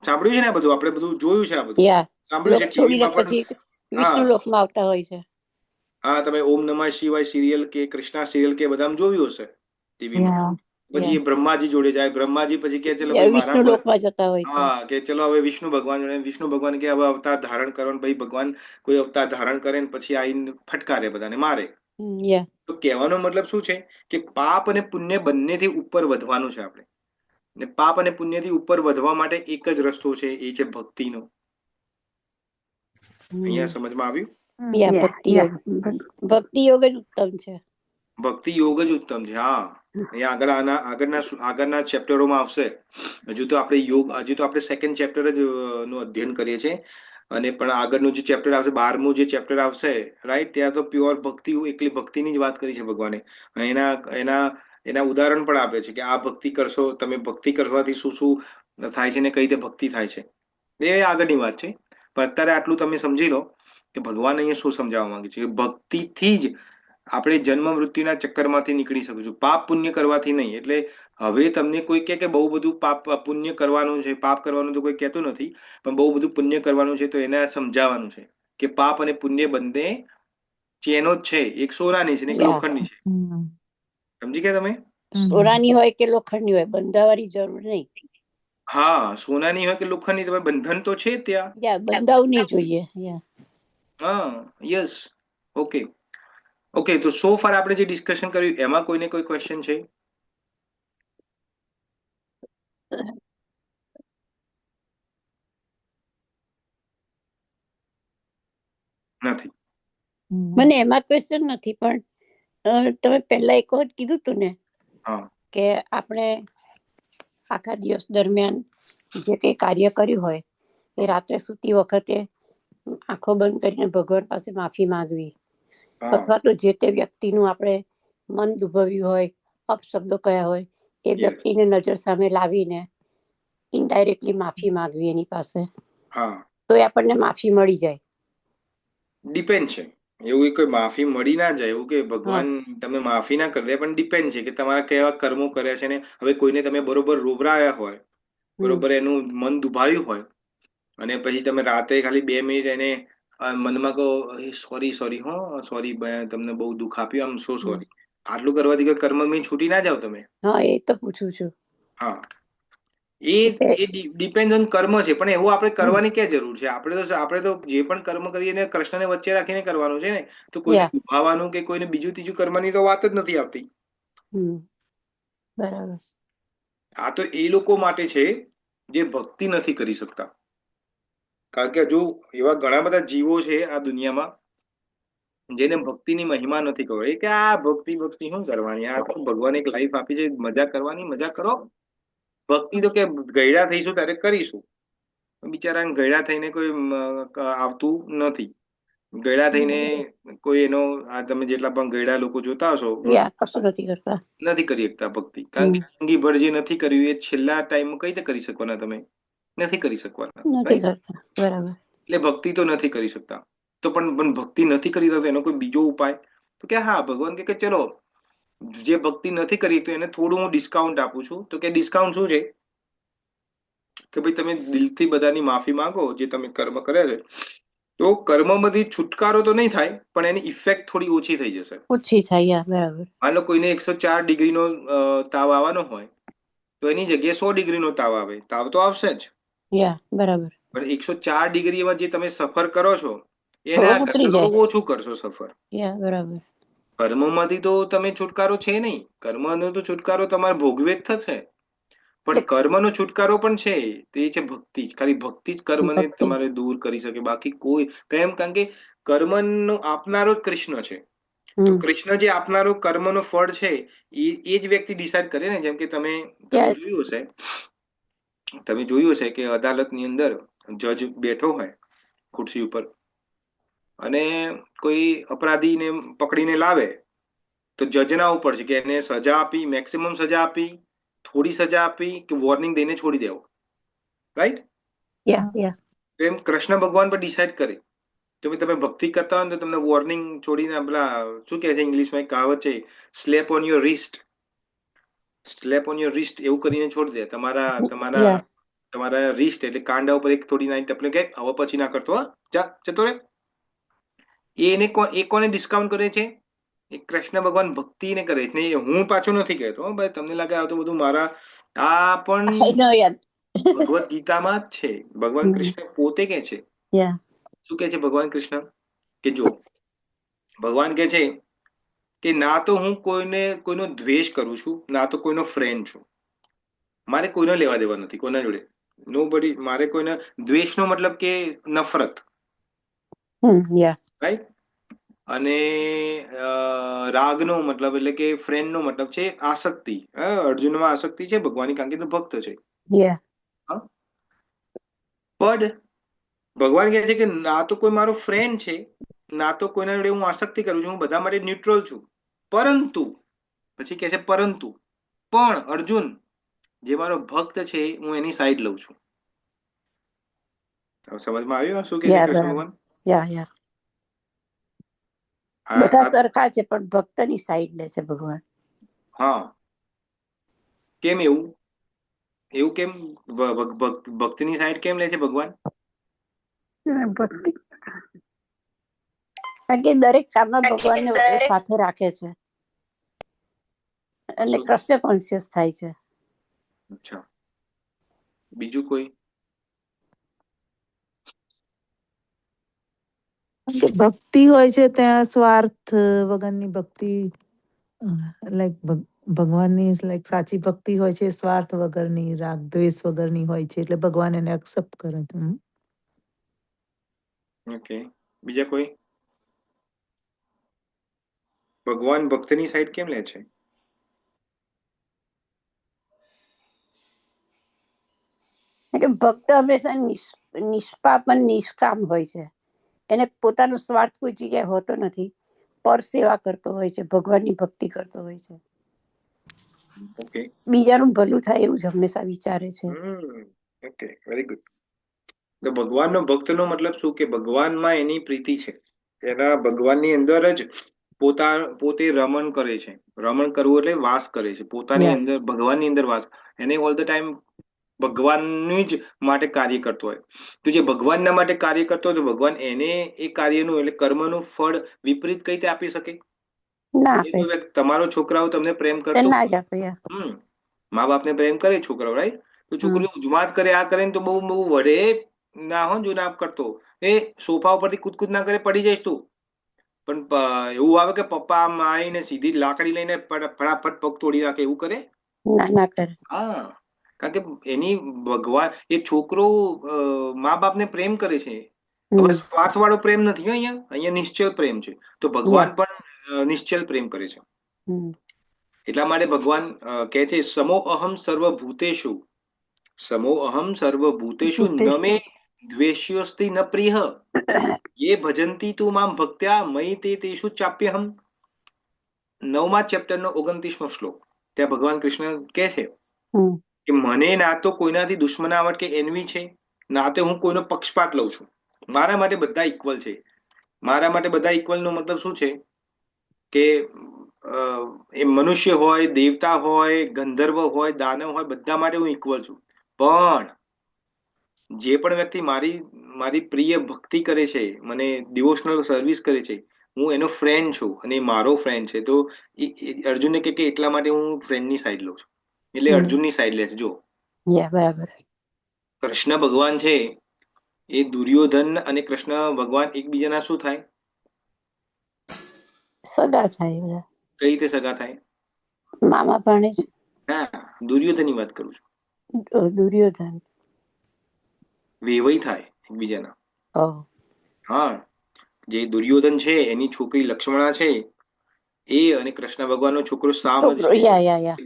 સાંભળ્યું છે ને આ બધું? આપણે બધું જોયું છે આ બધું, યા સાંભળ્યું છે લોક છોડીને ટીવીમાં પણ. પછી હા વિષ્ણુ લોકમાં આવતા હોય છે. હા, તમે ઓમ નમઃ શિવાય સિરિયલ કે કૃષ્ણા સિરિયલ કે બધામાં જોયું હશે ટીવીમાં. પછી એ બ્રહ્માજી જોડે જાય, બ્રહ્માજી પછી કે ચલો ભાઈ મારા વિષ્ણુ પર, લોકમાં જતા હોય છે. હા, કે ચલો હવે વિષ્ણુ ભગવાન જોડે, વિષ્ણુ ભગવાન કે હવે અવતાર ધારણ કરો, ભાઈ ભગવાન કોઈ અવતાર ધારણ કરે ને પછી આવીને ફટકારે, બધાને મારે. યા તો કહેવાનો મતલબ શું છે કે પાપ અને પુણ્ય બંનેથી ઉપર વધવાનું છે આપણે. ને પાપ અને પુણ્યથી ઉપર વધવા માટે એક જ રસ્તો છે, એ છે ભક્તિનો. અહીંયા સમજમાં આવ્યું? યા ભક્તિ યોગ. ભક્તિ યોગ જ ઉત્તમ છે. ભક્તિ યોગ જ ઉત્તમ છે. હા, અહીંયા આગળના ચેપ્ટરોમાં આવશે. હજુ તો આપણે સેકન્ડ ચેપ્ટર જ નું અધ્યયન કરીએ છીએ, અને પણ આગળનું જે ચેપ્ટર આવશે, 12મું જે ચેપ્ટર આવશે, રાઈટ, ત્યાં તો પ્યોર ભક્તિ, એકલી ભક્તિની જ વાત કરી છે ભગવાને. અને એના ઉદાહરણ પણ આપે છે કે આ ભક્તિ કરશો, તમે ભક્તિ કરવાથી શું શું થાય છે ને કઈ રીતે ભક્તિ થાય છે, એ આગળની વાત છે. પણ અત્યારે આટલું તમે સમજી લો કે ભગવાન અહીંયા શું સમજાવવા માંગે છે, કે ભક્તિથી જ આપણે જન્મ મૃત્યુના ચક્કરમાંથી નીકળી શકીશું, પાપ પુણ્ય કરવાથી નહીં. એટલે હવે તમને કોઈ કે બહુ બધું પાપ પુણ્ય કરવાનું છે, પાપ કરવાનું તો કોઈ કહેતું નથી, પણ બહુ બધું પુણ્ય કરવાનું છે, તો એને સમજાવવાનું છે કે પાપ અને પુણ્ય બંને ચેનો જ છે, એક સોનાની છે ને એક યા લોખંડની છે. સમજી ગયા તમે? સોનાની હોય કે લોખંડની હોય, બંધાવાની જરૂર નહીં. હા, સોનાની હોય કે લોખંડની, તમારે બંધન તો છે ત્યાં. યા બંધાવું નહીં જોઈએ. યા હા, યસ, ઓકે. ઓકે, તો સો ફાર આપણે જે ડિસ્કશન કર્યું એમાં કોઈને કોઈ ક્વેશ્ચન છે? નથી. મને એમાં ક્વેશ્ચન નથી, પણ તમે પહેલા એક વખત કીધું તું ને કે આપણે આખા દિવસ દરમિયાન જે કંઈ કાર્ય કર્યું હોય એ રાત્રે સૂતી વખતે આંખો બંધ કરીને ભગવાન પાસે માફી માંગવી, અથવા તો જે તે વ્યક્તિનું આપણે મન દુભવ્યું હોય, અપશબ્દો કયા હોય, એ વ્યક્તિને નજર સામે લાવીને ઇનડાયરેક્ટલી માફી માંગવી એની પાસે, તો એ આપણને માફી મળી જાય. ડિપેન્ડ છે, એવું કોઈ માફી મળી ના જાય એવું કે ભગવાન તમે માફી ના કરી દે, પણ ડિપેન્ડ છે કે તમારા કેવા કર્મો કર્યા છે ને. હવે કોઈને તમે બરોબર રોબરાયા હોય, બરોબર એનું મન દુભાવ્યું હોય, અને પછી તમે રાતે ખાલી 2 મિનિટ એને મનમાં કહો સોરી હો, સોરી તમને બહુ દુઃખ આપ્યું, આમ સો સોરી, આટલું કરવાથી કોઈ કર્મમાં છૂટી ના જાવ તમે. હા, એ તો પૂછું છું. હા, એ ડિપેન્ડ ઓન કર્મ છે, પણ એવું આપણે કરવાની ક્યાં જરૂર છે? આપણે તો જે પણ કર્મ કરીએ ને કૃષ્ણને વચ્ચે રાખીને કરવાનું છે ને, તો કોઈને દુભાવવાનું કે કોઈને બીજું ત્રીજું કર્મની તો વાત જ નથી આવતી. બરાબર. આ તો એ લોકો માટે છે જે ભક્તિ નથી કરી શકતા. કારણ કે હજુ એવા ઘણા બધા જીવો છે આ દુનિયામાં જેને ભક્તિની મહિમા નથી ખબર. એ કે આ ભક્તિ શું કરવાની, આ ભગવાન એક લાઈફ આપી છે, મજા કરવાની, મજા કરો. ભક્તિ તો કે ગયડા થઈશું ત્યારે કરીશું. બિચારા ગયડા થઈને કોઈ આવતું નથી. ગયડા થઈને કોઈ એનો તમે જેટલા પણ ગયડા લોકો જોતા હશો, કશું નથી કરતા, નથી કરી શકતા ભક્તિ. કારણ કે જિંદગી ભર જે નથી કર્યું એ છેલ્લા ટાઈમ કઈ રીતે કરી શકવાના? તમે નથી કરી શકવાના. બરાબર. એટલે ભક્તિ તો નથી કરી શકતા. તો પણ ભક્તિ નથી કરી શકતા એનો કોઈ બીજો ઉપાય? તો કે હા, ભગવાન કે ચલો જે ભક્તિ નથી કરી તો એને થોડું હું ડિસ્કાઉન્ટ આપું છું. તો કે ડિસ્કાઉન્ટ શું છે કે ભાઈ તમે દિલથી બધાની માફી માંગો જે તમે કર્મ કર્યા છે, તો કર્મમાંથી છુટકારો તો નહીં થાય પણ એની ઇફેક્ટ થોડી ઓછી થઈ જશે. ઓછી થાય, બરાબર. માનો કોઈને 104 ડિગ્રીનો તાવ આવવાનો હોય તો એની જગ્યાએ 100 ડિગ્રીનો તાવ આવે, તાવ તો આવશે જ, બરાબર. પણ 104 ડિગ્રીમાં જે તમે સફર કરો છો એના કરતા ઉતરી જાય, થોડું ઓછું કરશો સફર. બરાબર. કર્મમાંથી તો તમે છુટકારો છે નહીં, કર્મનો તો છુટકારો તમારે ભોગવે જ થશે, પણ કર્મનો છુટકારો પણ છે, તે છે ભક્તિ જ. ખાલી ભક્તિ જ કર્મને ભક્તિ. તમારે દૂર કરી શકે, બાકી કોઈ. કેમ? કારણ કે કર્મનો આપનારો જ કૃષ્ણ છે. તો કૃષ્ણ જે આપનારો કર્મનો ફળ છે એ જ વ્યક્તિ ડિસાઈડ કરે ને. જેમ કે તમે જોયું હશે કે અદાલતની અંદર જજ બેઠો હોય ખુરશી ઉપર અને કોઈ અપરાધીને પકડીને લાવે તો જજના ઉપર છે કે એને સજા આપી, મેક્સિમમ સજા આપી, થોડી સજા આપી કે વોર્નિંગ દઈને છોડી દેવો, રાઈટ? તો એમ કૃષ્ણ ભગવાન પર ડિસાઈડ કરે કે તમે ભક્તિ કરતા હોય ને તો તમને વોર્નિંગ છોડીને પેલા શું કહે છે ઇંગ્લિશમાં એક કહાવત છે, slap on your wrist, slap on your wrist એવું કરીને છોડી દે. તમારા રિસ્ટ એટલે કાંડા ઉપર એક થોડી નાની ટપલી કે હવે પછી ના કરતો, જા જતો રે. એ કોને ડિસ્કાઉન્ટ કરે છે? એ કૃષ્ણ ભગવાન ભક્તિને કરે છે. હું પાછું નથી કહેતો ભાઈ, તમને લાગે આ તો બધું મારા, આ પણ ભગવદ ગીતામાં જ છે. ભગવાન કૃષ્ણ પોતે કે છે. શું કે છે ભગવાન કૃષ્ણ? કે જો ભગવાન કે છે કે ના તો હું કોઈનો દ્વેષ કરું છું, ના તો કોઈનો ફ્રેન્ડ છું. મારે કોઈનો લેવા દેવા નથી કોના જોડે. નો બડી. મારે કોઈના દ્વેષનો મતલબ કે નફરત, રાઈટ? અને રાગનો મતલબ એટલે કે ફ્રેન્ડનો મતલબ છે આસક્તિ. અર્જુનમાં આસક્તિ છે ભગવાનની, કારણ કે તો ભક્ત છે. પણ ભગવાન કહે છે કે ના તો કોઈ મારો ફ્રેન્ડ છે, ના તો કોઈના જોડે હું આસક્તિ કરું છું, હું બધા માટે ન્યુટ્રલ છું. પરંતુ પછી કહે છે પરંતુ પણ અર્જુન જે મારો ભક્ત છે હું એની સાઈડ લઉં છું. સમજમાં આવ્યું શું કે છે કૃષ્ણ ભગવાન? બધા સરખા છે પણ ભક્તની સાઈડ લે છે ભગવાન. હા, કેમ એવું? એવું કેમ? ભક્તિની સાઈડ કેમ લે છે ભગવાન? ભક્તિ કારણ કે દરેક કામમાં ભગવાનને સાથે રાખે છે અને કૃષ્ણ કોન્શિયસ થાય છે. અચ્છા, બીજું કોઈ? ભક્તિ હોય છે ત્યાં સ્વાર્થ વગરની ભક્તિ, લાઈક ભગવાનની લાઈક સાચી ભક્તિ હોય છે સ્વાર્થ વગરની, રાગ દ્વેષ વગરની હોય છે, એટલે ભગવાન એને એક્સેપ્ટ કરે છે. ઓકે, બીજા કોઈ? ભગવાન ભક્તની સાઈડ કેમ લે છે? ભક્ત હંમેશા નિષ્પાપ અને નિષ્કામ હોય છે. એને પોતાનો સ્વાર્થ કોઈ જગ્યાએ હોતો નથી, પર સેવા કરતો હોય છે, ભગવાનની ભક્તિ કરતો હોય છે. ઓકે, બીજાનું ભલું થાય એવું જ હંમેશા વિચારે છે. Okay, very good. તો ભગવાનનો ભક્તનો મતલબ શું? કે ભગવાનમાં એની પ્રીતિ છે, એના ભગવાનની અંદર જ પોતે રમણ કરે છે. રમણ કરવું એટલે વાસ કરે છે પોતાની અંદર, ભગવાનની અંદર વાસ. એને ઓલ ધ ટાઈમ ભગવાનની જ માટે કાર્ય કરતો હોય. તો જે ભગવાનના માટે કાર્ય કરતો હોય તો ભગવાન એને એ કાર્યનું એટલે કર્મનું ફળ વિપરીત કઈ રીતે આપી શકે? તમારો છોકરાઓ તમને પ્રેમ કરતો, મા બાપને પ્રેમ કરે છોકરાઓ, રાઈટ? તો છોકરીઓ ઉજમાત કરે, આ કરે ને તો બહુ બહુ વડે ના હો, જો ના કરતો એ સોફા ઉપરથી કૂદકૂદ ના કરે, પડી જઈશ તું. પણ એવું આવે કે પપ્પા આમ આવીને સીધી લાકડી લઈને ફટાફટ પગ તોડી નાખે, એવું કરે? ના કરે. હા, કારણ કે એની ભગવાન, એ છોકરો મા બાપને પ્રેમ કરે છે. સ્વાર્થ વાળો પ્રેમ નથી. અહીંયા નિશ્ચલ પ્રેમ છે. તો ભગવાન પણ નિશ્ચલ પ્રેમ કરે છે. એટલા માટે ભગવાન કહે છે સમો અહમ સર્વભૂતેષુ, સમો અહમ સર્વભૂતેષુ ન મે દ્વેષ્યોસ્તિ ન પ્રિય યે ભજંતી તુ મામ ભક્ત્યા મયિ તે તેષુ ચાપ્યહમ. 9મા ચેપ્ટરનો 29મો શ્લોક. ત્યાં ભગવાન કૃષ્ણ કહે છે કે મને ના તો કોઈનાથી દુશ્મનાવટ કે એનવી છે, ના તો હું કોઈનો પક્ષપાત લઉં છું. મારા માટે બધા ઇક્વલ છે. મારા માટે બધા ઇક્વલ નો મતલબ શું છે? કે એ મનુષ્ય હોય, દેવતા હોય, ગંધર્વ હોય, દાનવ હોય, બધા માટે હું ઇક્વલ છું. પણ જે પણ વ્યક્તિ મારી મારી પ્રિય ભક્તિ કરે છે, મને ડિવોશનલ સર્વિસ કરે છે, હું એનો ફ્રેન્ડ છું અને એ મારો ફ્રેન્ડ છે, તો અર્જુનને કે એટલા માટે હું ફ્રેન્ડની સાઈડ લઉં છું. એટલે અર્જુનની સાઈડ લે છે. જો બરાબર. કૃષ્ણ ભગવાન છે એ દુર્યોધન અને કૃષ્ણ ભગવાન એકબીજાના શું થાય? સગા થાય બધા. કઈ રીતે સગા થાય? મામા ભાણેજ. હા, દુર્યોધનની વાત કરું છું. દુર્યોધન વેવાઈ થાય એકબીજાના. હા, જે દુર્યોધન છે એની છોકરી લક્ષ્મણા છે, એ અને કૃષ્ણ ભગવાનનો છોકરો સામ છે,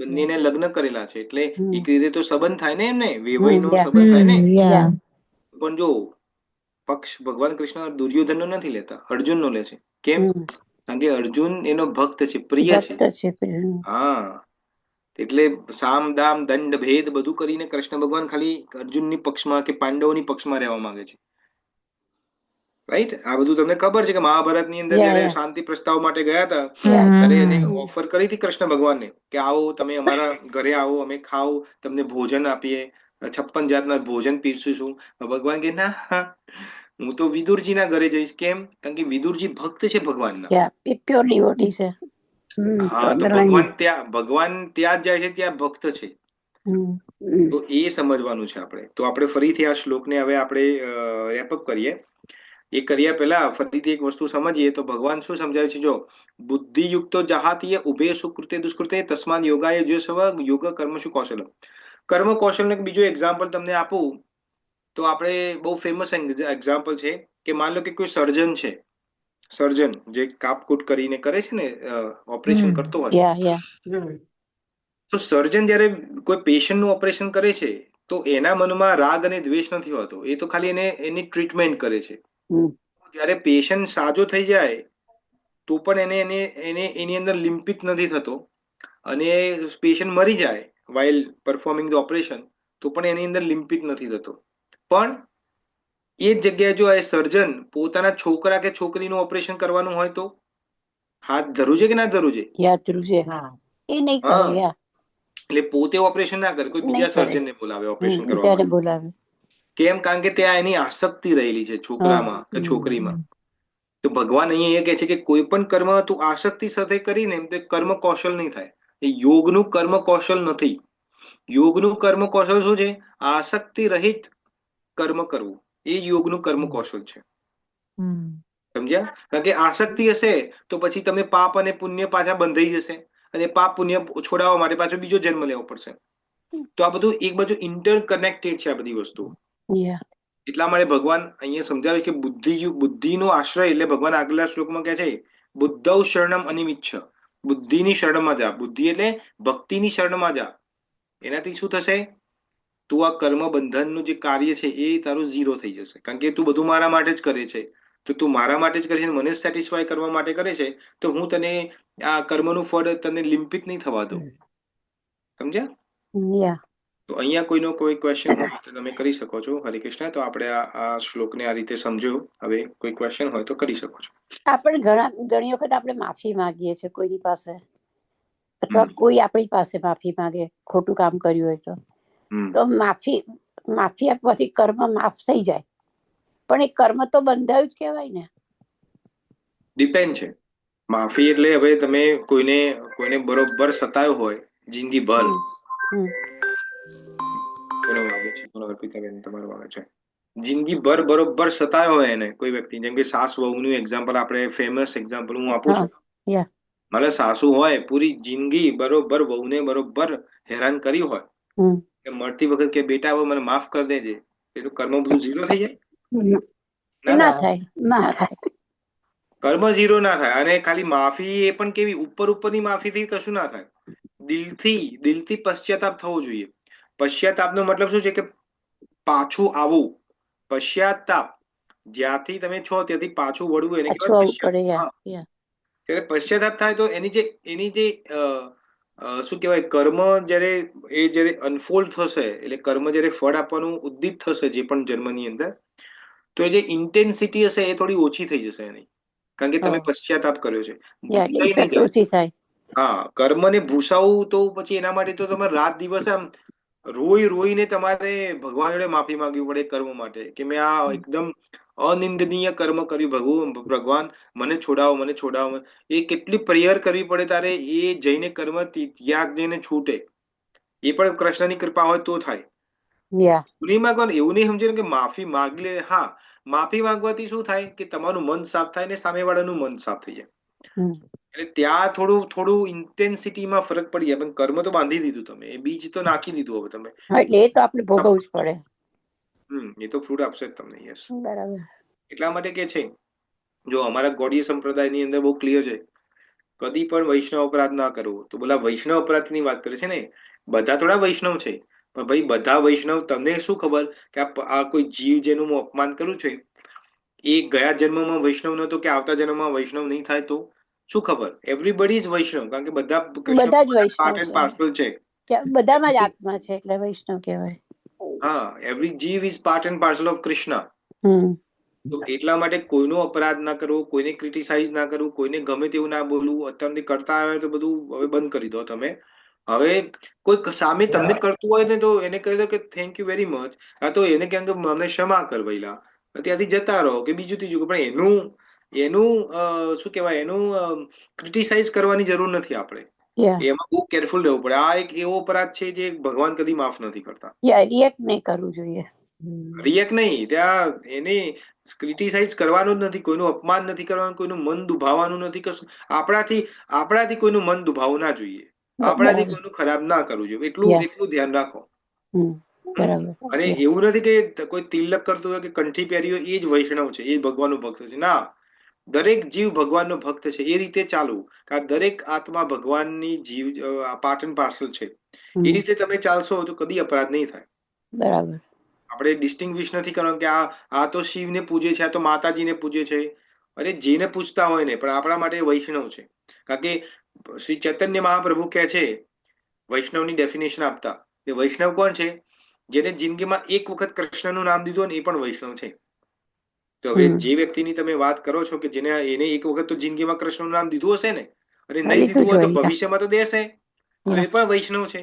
બંનેને લગ્ન કરેલા છે, એટલે એક રીતે તો સંબંધ થાય ને એમને, વેવાઈનો સંબંધ થાય ને. પણ જો પક્ષ ભગવાન કૃષ્ણ દુર્યોધનનો નથી લેતા, અર્જુનનો લે છે. કેમ? કારણ કે અર્જુન એનો ભક્ત છે, પ્રિય છે. હા, એટલે સામ દામ દંડ ભેદ બધું કરીને કૃષ્ણ ભગવાન ખાલી અર્જુનની પક્ષમાં કે પાંડવોની પક્ષમાં રહેવા માંગે છે. રાઈટ? આ બધું તમને ખબર છે કે મહાભારતની અંદર જયારે શાંતિ પ્રસ્તાવ માટે ગયા હતા ત્યારે એને ઓફર કરી હતી કૃષ્ણ ભગવાનને કે આવો તમે અમારા ઘરે આવો, અમે ખાઓ, તમને ભોજન આપીએ, 56 જાતના ભોજન પીરસીશું. ભગવાન કે ના, હું તો વિદુરજીના ઘરે જઈશ. કેમ? કારણ કે વિદુરજી ભક્ત છે ભગવાનના. પ્યોર ડિવોટી છે. હા, તો ભગવાન ત્યાં જાય છે ત્યાં ભક્ત છે. તો એ સમજવાનું છે આપણે. તો આપણે ફરીથી આ શ્લોકને હવે આપણે રેપઅપ કરીએ. એ કર્યા પહેલા ફરીથી એક વસ્તુ સમજીએ તો ભગવાન શું સમજાવે છે? જો બુદ્ધિયુક્તો જહાતીય ઉભય સુકૃતે દુષ્કૃતે તસ્માદ યોગાય જો સવ યોગ કર્મ શું કૌશલ. કર્મ કૌશલનું એક બીજું એક્ઝામ્પલ તમને આપું તો આપણે બહુ ફેમસ એક્ઝામ્પલ છે કે માન લો કે કોઈ સર્જન છે, સર્જન જે કાપકૂટ કરીને કરે છે ને, ઓપરેશન કરતો હોય, તો સર્જન જયારે કોઈ પેશન્ટનું ઓપરેશન કરે છે તો એના મનમાં રાગ અને દ્વેષ નથી હોતો. એ તો ખાલી એની ટ્રીટમેન્ટ કરે છે. જયારે પેશન્ટ સાજો થઈ જાય તો પણ એને એની અંદર લિમ્પિત નથી થતો, અને પેશન્ટ મરી જાય વાઇલ પરફોર્મિંગ ધ ઓપરેશન તો પણ એની અંદર લિમ્પિત નથી થતો. પણ એ જ જગ્યાએ જો આ સર્જન પોતાના છોકરા કે છોકરીનું ઓપરેશન કરવાનું હોય તો હાથ ધરવું છે કે ના ધરવું છે? એ નહીં કરે. એટલે પોતે ઓપરેશન ના કરે, કોઈ બીજા સર્જનને બોલાવે ઓપરેશન કરવા માટે. કેમ? કારણ કે ત્યાં એની આસક્તિ રહેલી છે છોકરામાં કે છોકરીમાં. તો ભગવાન અહીંયા એ કહે છે કે કોઈ પણ કર્મ તું આસક્તિ સાથે કરીને તે કર્મ કૌશલ નહીં થાય. એ યોગનું કર્મ કૌશલ નથી. યોગનું કર્મ કૌશલ શું છે? આસક્તિ રહિત કર્મ કરવું, એ યોગનું કર્મ કૌશલ છે. સમજ્યા? કારણ કે આસક્તિ હશે તો પછી તમે પાપ અને પુણ્ય પાછા બંધાઈ જશે, અને પાપ પુણ્ય છોડાવવા માટે પાછો બીજો જન્મ લેવો પડશે. તો આ બધું એક બાજુ ઇન્ટરકનેક્ટેડ છે આ બધી વસ્તુ. એટલા માટે ભગવાન અહીંયા સમજાવે કે બુદ્ધિનો આશ્રય, એટલે ભગવાન આગલા શ્લોકમાં કહે છે બુદ્ધૌ શરણમ અનિમિચ્છ. બુદ્ધિની શરણમાં જા. બુદ્ધિ એટલે ભક્તિની શરણમાં જા. એનાથી શું થશે? તું આ કર્મ બંધનનું જે કાર્ય છે એ તારું ઝીરો થઈ જશે. કારણ કે તું બધું મારા માટે જ કરે છે, તો તું મારા માટે જ કરે છે, મને સેટિસ્ફાય કરવા માટે કરે છે, તો હું તને આ કર્મનું ફળ તને લિમ્પિત નહીં થવા દઉં. સમજ્યા? તો અહીંયા કોઈનો કોઈ ક્વેશ્ચન હોય તો તમે કરી શકો છો. હરે કૃષ્ણ. તો આપણે આ શ્લોકને આ રીતે સમજ્યો. હવે કોઈ ક્વેશ્ચન હોય તો કરી શકો છો. આપણે ઘણી વખત આપણે માફી માંગીએ છીએ કોઈની પાસે, અથવા કોઈ આપણી પાસે માફી માંગે ખોટું કામ કર્યું હોય તો માફી આપવાથી કર્મ માફ થઈ જાય, પણ એ કર્મ તો બંધાયું જ કહેવાય ને. ડિપેન્ડ છે. માફી એટલે હવે તમે કોઈને બરોબર સતાયો હોય જિંદગી ભર, જિંદગી ભર બરોબર સતાયો હોય એને કોઈ વ્યક્તિ, જેમ કે સાસ વહુનું એક્ઝામ્પલ આપણે ફેમસ એક્ઝામ્પલ હું આપું છું. મારે સાસુ હોય પૂરી જિંદગી બરોબર વહુને બરોબર હેરાન કરી હોય, કે મળતી વખત કે બેટા હવે મને માફ કરી દેજે, એટલું કર્મ બધું ઝીરો થઈ જાય? ના થાય. કર્મ ઝીરો ના થાય. અને ખાલી માફી એ પણ કેવી ઉપરની માફીથી કશું ના થાય. દિલથી પશ્ચાતાપ થવો જોઈએ. પશ્ચાતાપનો મતલબ શું છે? કે પાછું આવવું. પશ્ચાતાપ જ્યાંથી તમે છો ત્યાંથી પાછું વળવું, એને કહેવાય પશ્ચાતાપ. ત્યારે પશ્ચાતાપ થાય તો એની જે શું કહેવાય, કર્મ જયારે અનફોલ્ડ થશે, એટલે કર્મ જયારે ફળ આપવાનું ઉદ્દિત થશે જે પણ જન્મની અંદર, તો એ જે ઇન્ટેન્સિટી હશે એ થોડી ઓછી થઈ જશે એની. કારણ કે તમે ઓહ. પશ્ચાતાપ કર્યો છે. યા એટલે ભૂસાઈ નહીં ઇફેક્ટ જાય. ઓછી થાય. હા, કર્મને ભૂસાવવું તો પછી એના માટે તો તમારે રાત દિવસ આમ રોઈને તમારે ભગવાન જોડે માફી માંગવી પડે કર્મ માટે, કે મેં આ એકદમ અનિંદનીય કર્મ કર્યું, ભગવાન મને છોડાવો. એ કેટલી પ્રેયર કરવી પડે તારે, એ જઈને કર્મ ત્યાગ જઈને છૂટે. એ પણ કૃષ્ણની કૃપા હોય તો થાય. યા નહીં માંગવાનું, એવું નહીં સમજે કે માફી માંગ લે. હા, માફી માંગવાથી શું થાય કે તમારું મન સાફ થાય ને સામેવાળાનું મન સાફ થઈ જાય. હમ. એટલે ત્યાં થોડું ઇન્ટેન્સિટીમાં ફરક પડી જાય, પણ કર્મ તો બાંધી દીધું તમે, એ બીજ તો નાખી દીધું હવે તમે. હા, એટલે એ તો આપણે ભોગવવું જ પડે. એ તો ફ્રૂટ આપશે જ તમને. યસ, બરાબર. એટલા માટે કે છે, જો અમારા ગૌડીય સંપ્રદાયની અંદર બહુ ક્લિયર છે, કદી પણ વૈષ્ણવ અપરાધ ના કરવો. તો બોલા વૈષ્ણવ અપરાધની વાત કરે છે ને, બધા થોડા વૈષ્ણવ છે, પણ ભાઈ બધા વૈષ્ણવ, તમને શું ખબર કે આ કોઈ જીવ જેનું હું અપમાન કરું છું એ ગયા જન્મમાં વૈષ્ણવ નતો કે આવતા જન્મમાં વૈષ્ણવ નહીં થાય તો શું ખબર? એવરીબડી ઇઝ વૈષ્ણવ, કારણ કે બધા કૃષ્ણ બધા જ ભગવાનના પાર્ટ વૈષ્ણવ એન્ડ છે. પાર્સલ છે. કે બધામાં જ આત્મા છે એટલે વૈષ્ણવ કહેવાય. હા, every jiva is part and parcel of Krishna. Hmm. તો એટલા માટે કોઈનો અપરાધ ના કરવો, કોઈને ક્રિટિસાઇઝ ના કરવું, કોઈને ગમે તેવું ના બોલવું. અત્યારથી કરતા આવે તો બધું હવે બંધ કરી દો તમે. હવે કોઈ સામે તમને કરતું હોય ને તો એને કહી દો કે થેન્ક યુ વેરી મચ. આ તો એને કેમ કે મને ક્ષમા કર વૈલા, ત્યાંથી જતા રહો. કે બીજું ત્રીજું, પણ એનું શું કહેવાય, એનું ક્રિટિસાઇઝ કરવાની જરૂર નથી આપણે. યા એમાં બહુ કેરફુલ રહેવું પડે. આ એક એવો અપરાધ છે જે ભગવાન કદી માફ નથી કરતા. રિએક્ટ નહીં કરવું જોઈએ. રિએક્ટ નહીં, ત્યાં એને ક્રિટિસાઇઝ કરવાનું જ નથી, કોઈનું અપમાન નથી કરવાનું, કોઈનું મન દુભાવવાનું નથી. કશું આપણાથી કોઈનું મન દુભાવવું ના જોઈએ, આપણાથી બરાબર. કોઈનું ખરાબ ના કરવું જોઈએ. યા એટલું ધ્યાન રાખો. બરાબર. અને એવું નથી કે કોઈ તિલક કરતું હોય કે કંઠી પહેરી હોય એ જ વૈષ્ણવ છે, એ જ ભગવાનનો ભક્ત છે. ના, દરેક જીવ ભગવાનનો ભક્ત છે. એ રીતે ચાલવું કે આ દરેક આત્મા ભગવાનની જીવ પાર્ટ એન્ડ પાર્સલ છે. એ રીતે તમે ચાલશો તો કદી અપરાધ નહીં થાય. બરાબર. આપણે ડિસ્ટિંગ્વિશ નથી કરવાનું કે આ તો શિવને પૂજે છે, આ તો માતાજીને પૂજે છે. અરે જેને પૂજતા હોય ને, પણ આપણા માટે વૈષ્ણવ છે. કારણ કે શ્રી ચૈતન્ય મહાપ્રભુ કહે છે વૈષ્ણવની ડેફિનેશન આપતા, કે વૈષ્ણવ કોણ છે? જેને જિંદગીમાં એક વખત કૃષ્ણનું નામ દીધું ને એ પણ વૈષ્ણવ છે. તો હવે જે વ્યક્તિની તમે વાત કરો છો કે જેને એને એક વખત તો જિંદગીમાં કૃષ્ણનું નામ દીધું હશે ને, અને નહીં દીધું હોય તો ભવિષ્યમાં તો દેશે, તો એ પણ વૈષ્ણવ છે.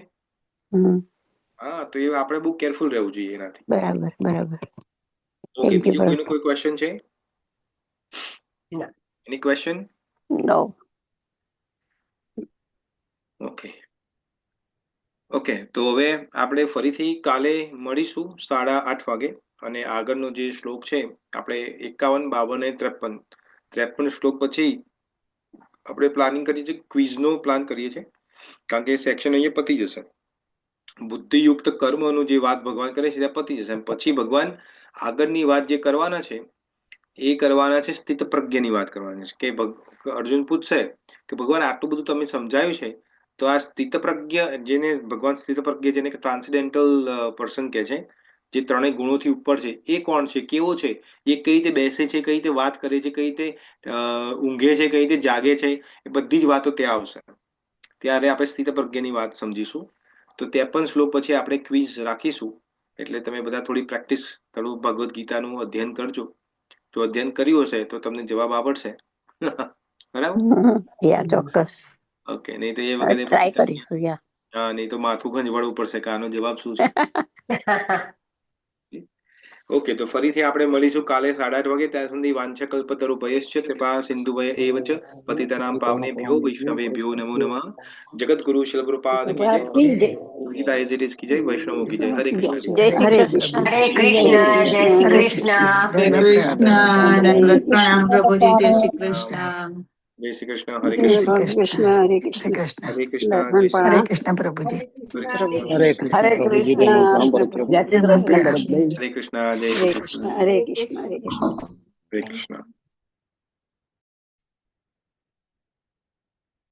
હા, તો એ આપણે બહુ કેરફુલ રહેવું જોઈએ એનાથી. બરાબર. ઓકે, બીજું કોઈનો કોઈ ક્વેશ્ચન છે? Any question? નો. ઓકે, તો હવે આપણે ફરીથી કાલે મળીશું 8:30 વાગે. અને આગળનો જે શ્લોક છે આપણે 51, 52 અને 53 શ્લોક પછી આપણે પ્લાનિંગ કરીએ છીએ, ક્વિઝનો પ્લાન કરીએ છીએ, કારણ કે સેક્શન અહીંયા પતી જશે. બુદ્ધિયુક્ત કર્મનું જે વાત ભગવાન કરે છે ત્યાં પતી જશે. પછી ભગવાન આગળની વાત જે કરવાના છે એ કરવાના છે સ્થિત પ્રજ્ઞની વાત કરવાની છે. કે અર્જુન પૂછશે કે ભગવાન આટલું બધું તમે સમજાવ્યું છે, તો આ સ્થિત પ્રજ્ઞ, જેને ભગવાન સ્થિત પ્રજ્ઞ, જેને ટ્રાન્સેન્ડેન્ટલ પર્સન કહે છે, જે ત્રણેય ગુણોથી ઉપર છે, એ કોણ છે, કેવો છે, એ કઈ રીતે બેસે છે, કઈ રીતે વાત કરે છે, કઈ રીતે ઊંઘે છે, કઈ રીતે જાગે છે, એ બધી જ વાતો ત્યાં આવશે. ત્યારે આપણે સ્થિત પ્રજ્ઞની વાત સમજીશું. તો 53 શ્લોક પછી આપણે ક્વિઝ રાખીશું. એટલે તમે બધા થોડી પ્રેક્ટિસ, થોડું ભગવદ્ ગીતાનું અધ્યયન કરજો. જો અધ્યયન કર્યું હશે તો તમને જવાબ આવડશે. બરાબર? ચોક્કસ. ઓકે, નહીં તો એ વખતે ટ્રાય કરીશું. હા, નહીં તો માથું ખંજવાળવું પડશે કે આનો જવાબ શું છે. ઓકે, તો ફરીથી આપણે મળીશું કાલે 8:30 વાગે. ત્યાં સુધી વાંછકલ્પતરુભયશ્ચ કૃપા સિંધુભય એવ ચ પતિતાનાં પાવનેભ્યો વૈષ્ણવેભ્યો નમો નમઃ. જગતગુરુ શિલગુરુપાદ કી જય. ગીતા એઝ ઇટ ઇઝ કી જય. વૈષ્ણવો કી જય. હરે કૃષ્ણ. જય શ્રી કૃષ્ણ. હરે કૃષ્ણ, જય શ્રી કૃષ્ણ. જય કૃષ્ણ. દંડવત પ્રણામ પ્રભુજી. જય શ્રી કૃષ્ણ. જય શ્રી કૃષ્ણ. હરે કૃષ્ણ. હરે કૃષ્ણ. હરે કૃષ્ણ. જય શ્રી હરે કૃષ્ણ પ્રભુજી. હરે કૃષ્ણ પ્રભુજી, દંડવત પ્રણામ પ્રભુ. જય શ્રી કૃષ્ણ. હરે કૃષ્ણ. જય શ્રી કૃષ્ણ. હરે કૃષ્ણ. હરે કૃષ્ણ. હરે કૃષ્ણ.